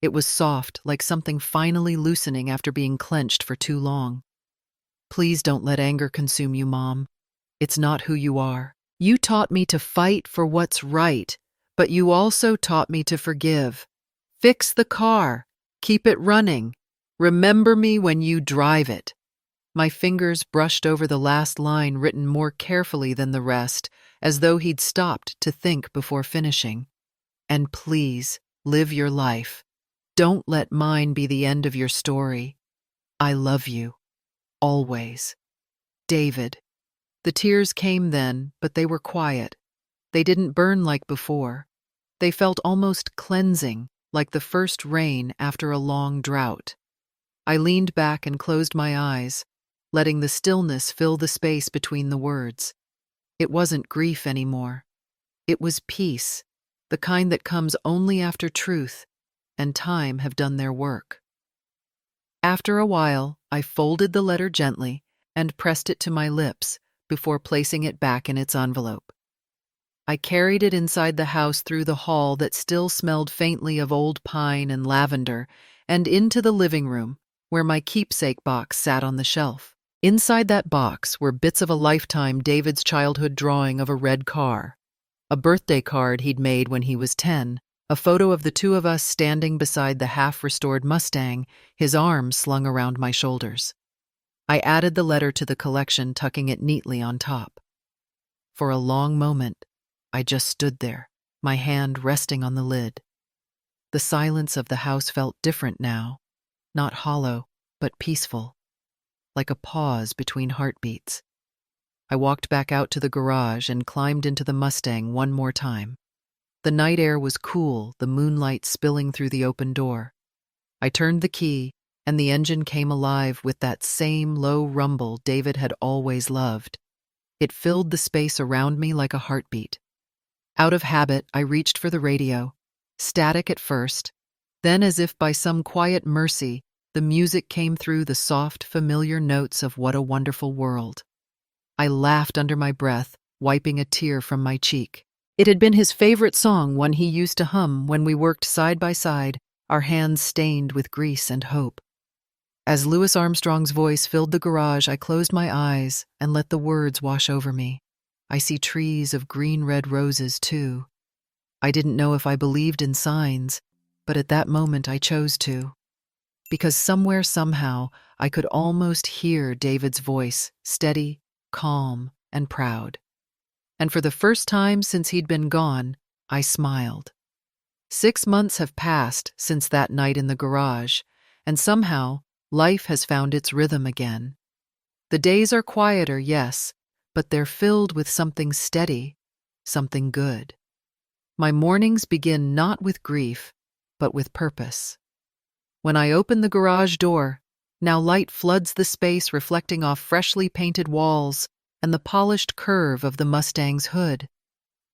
It was soft, like something finally loosening after being clenched for too long. "Please don't let anger consume you, Mom. It's not who you are. You taught me to fight for what's right, but you also taught me to forgive. Fix the car. Keep it running. Remember me when you drive it." My fingers brushed over the last line, written more carefully than the rest, as though he'd stopped to think before finishing. "And please, live your life. Don't let mine be the end of your story. I love you. Always. David." The tears came then, but they were quiet. They didn't burn like before. They felt almost cleansing, like the first rain after a long drought. I leaned back and closed my eyes, letting the stillness fill the space between the words. It wasn't grief anymore. It was peace, the kind that comes only after truth and time have done their work. After a while, I folded the letter gently and pressed it to my lips before placing it back in its envelope. I carried it inside the house, through the hall that still smelled faintly of old pine and lavender, and into the living room, where my keepsake box sat on the shelf. Inside that box were bits of a lifetime: David's childhood drawing of a red car, a birthday card he'd made when he was 10, a photo of the two of us standing beside the half-restored Mustang, his arms slung around my shoulders. I added the letter to the collection, tucking it neatly on top. For a long moment, I just stood there, my hand resting on the lid. The silence of the house felt different now, not hollow, but peaceful, like a pause between heartbeats. I walked back out to the garage and climbed into the Mustang one more time. The night air was cool, the moonlight spilling through the open door. I turned the key, and the engine came alive with that same low rumble David had always loved. It filled the space around me like a heartbeat. Out of habit, I reached for the radio, static at first. Then, as if by some quiet mercy, the music came through, the soft, familiar notes of "What a Wonderful World." I laughed under my breath, wiping a tear from my cheek. It had been his favorite song, one he used to hum when we worked side by side, our hands stained with grease and hope. As Louis Armstrong's voice filled the garage, I closed my eyes and let the words wash over me. I see trees of green-red roses, too. I didn't know if I believed in signs, but at that moment I chose to. Because somewhere, somehow, I could almost hear David's voice, steady, calm, and proud. And for the first time since he'd been gone, I smiled. 6 months have passed since that night in the garage, and somehow, life has found its rhythm again. The days are quieter, yes, but they're filled with something steady, something good. My mornings begin not with grief, but with purpose. When I open the garage door, now light floods the space, reflecting off freshly painted walls and the polished curve of the Mustang's hood.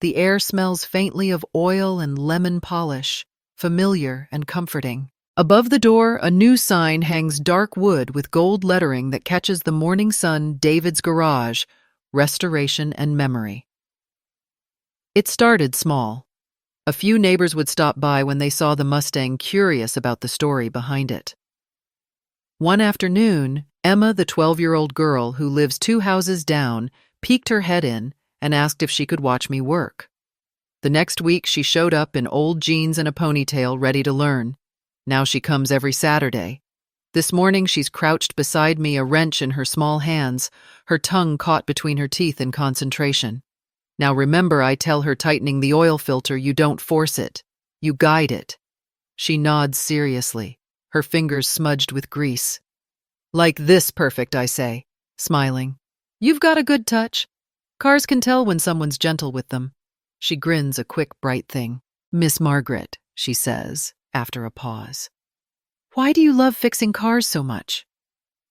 The air smells faintly of oil and lemon polish, familiar and comforting. Above the door, a new sign hangs dark wood with gold lettering that catches the morning sun, David's Garage, Restoration and Memory. It started small. A few neighbors would stop by when they saw the Mustang, curious about the story behind it. One afternoon, Emma, the 12-year-old girl who lives 2 houses down, peeked her head in and asked if she could watch me work. The next week, she showed up in old jeans and a ponytail, ready to learn. Now she comes every Saturday. This morning, she's crouched beside me, a wrench in her small hands, her tongue caught between her teeth in concentration. Now remember, I tell her, tightening the oil filter, you don't force it. You guide it. She nods seriously, her fingers smudged with grease. Like this, perfect, I say, smiling. You've got a good touch. Cars can tell when someone's gentle with them. She grins, a quick, bright thing. Miss Margaret, she says, after a pause. Why do you love fixing cars so much?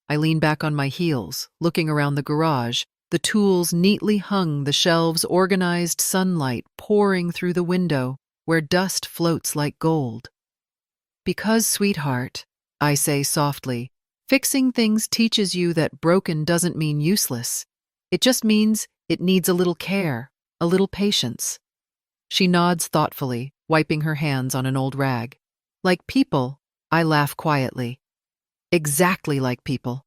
I lean back on my heels, looking around the garage. The tools neatly hung, the shelves organized, sunlight pouring through the window where dust floats like gold. Because, sweetheart, I say softly, fixing things teaches you that broken doesn't mean useless. It just means it needs a little care, a little patience. She nods thoughtfully, wiping her hands on an old rag. Like people, I laugh quietly. Exactly like people.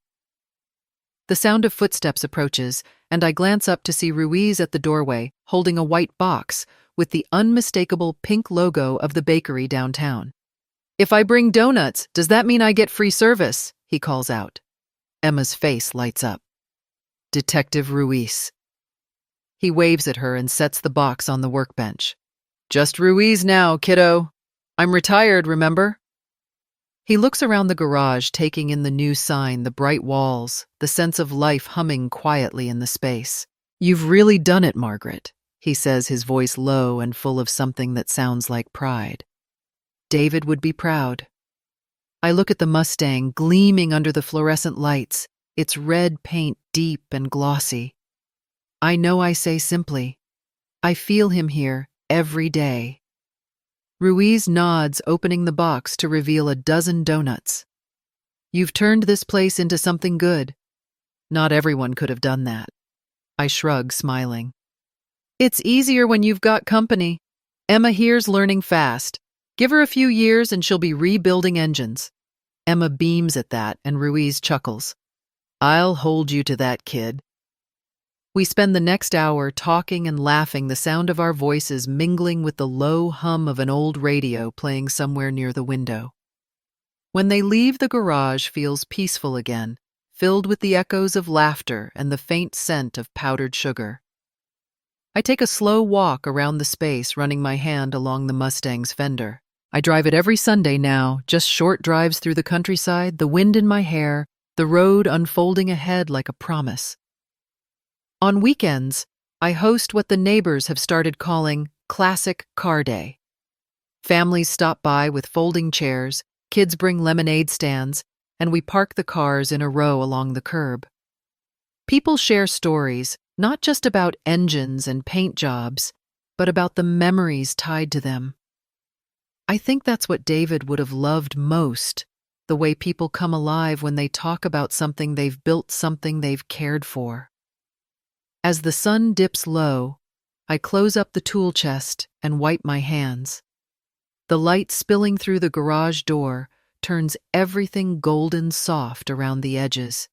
The sound of footsteps approaches, and I glance up to see Ruiz at the doorway, holding a white box with the unmistakable pink logo of the bakery downtown. If I bring donuts, does that mean I get free service? He calls out. Emma's face lights up. Detective Ruiz. He waves at her and sets the box on the workbench. Just Ruiz now, kiddo. I'm retired, remember? He looks around the garage, taking in the new sign, the bright walls, the sense of life humming quietly in the space. You've really done it, Margaret, he says, his voice low and full of something that sounds like pride. David would be proud. I look at the Mustang gleaming under the fluorescent lights, its red paint deep and glossy. I know I say simply, I feel him here every day. Ruiz nods, opening the box to reveal a dozen donuts. You've turned this place into something good. Not everyone could have done that. I shrug, smiling. It's easier when you've got company. Emma here's learning fast. Give her a few years and she'll be rebuilding engines. Emma beams at that, and Ruiz chuckles. I'll hold you to that, kid. We spend the next hour talking and laughing, the sound of our voices mingling with the low hum of an old radio playing somewhere near the window. When they leave, the garage feels peaceful again, filled with the echoes of laughter and the faint scent of powdered sugar. I take a slow walk around the space, running my hand along the Mustang's fender. I drive it every Sunday now, just short drives through the countryside, the wind in my hair, the road unfolding ahead like a promise. On weekends, I host what the neighbors have started calling Classic Car Day. Families stop by with folding chairs, kids bring lemonade stands, and we park the cars in a row along the curb. People share stories, not just about engines and paint jobs, but about the memories tied to them. I think that's what David would have loved most, the way people come alive when they talk about something they've built, something they've cared for. As the sun dips low, I close up the tool chest and wipe my hands. The light spilling through the garage door turns everything golden soft around the edges.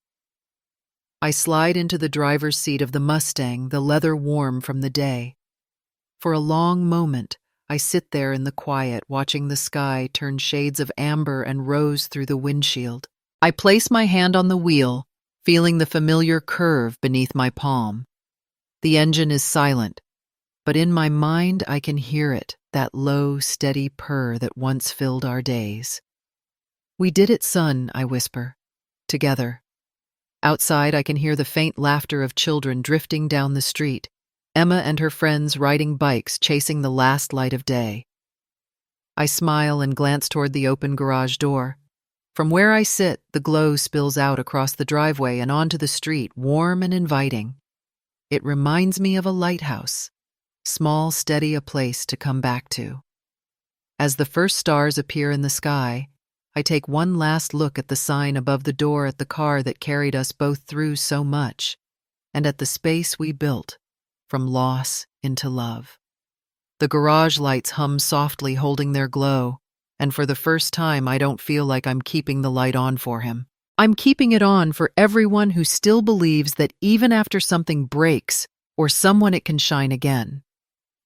I slide into the driver's seat of the Mustang, the leather warm from the day. For a long moment, I sit there in the quiet, watching the sky turn shades of amber and rose through the windshield. I place my hand on the wheel, feeling the familiar curve beneath my palm. The engine is silent, but in my mind I can hear it, that low, steady purr that once filled our days. "We did it, son," I whisper. "Together." Outside, I can hear the faint laughter of children drifting down the street, Emma and her friends riding bikes chasing the last light of day. I smile and glance toward the open garage door. From where I sit, the glow spills out across the driveway and onto the street, warm and inviting. It reminds me of a lighthouse, small, steady, a place to come back to. As the first stars appear in the sky, I take one last look at the sign above the door, at the car that carried us both through so much, and at the space we built, from loss into love. The garage lights hum softly, holding their glow, and for the first time I don't feel like I'm keeping the light on for him. I'm keeping it on for everyone who still believes that even after something breaks or someone, it can shine again.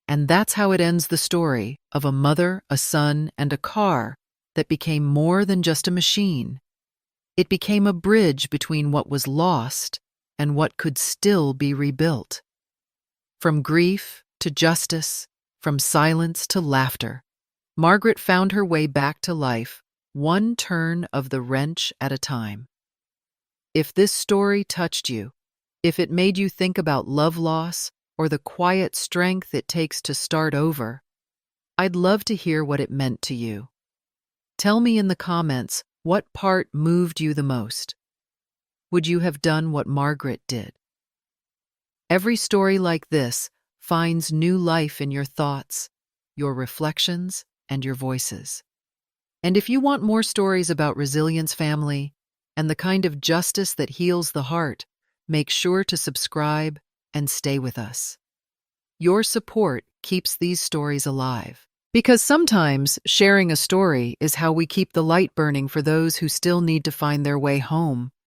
And that's how it ends, the story of a mother, a son, and a car that became more than just a machine. It became a bridge between what was lost and what could still be rebuilt. From grief to justice, from silence to laughter, Margaret found her way back to life, one turn of the wrench at a time. If this story touched you, if it made you think about love loss or the quiet strength it takes to start over, I'd love to hear what it meant to you. Tell me in the comments what part moved you the most. Would you have done what Margaret did? Every story like this finds new life in your thoughts, your reflections, and your voices. And if you want more stories about resilience, family, and the kind of justice that heals the heart, make sure to subscribe and stay with us. Your support keeps these stories alive. Because sometimes sharing a story is how we keep the light burning for those who still need to find their way home.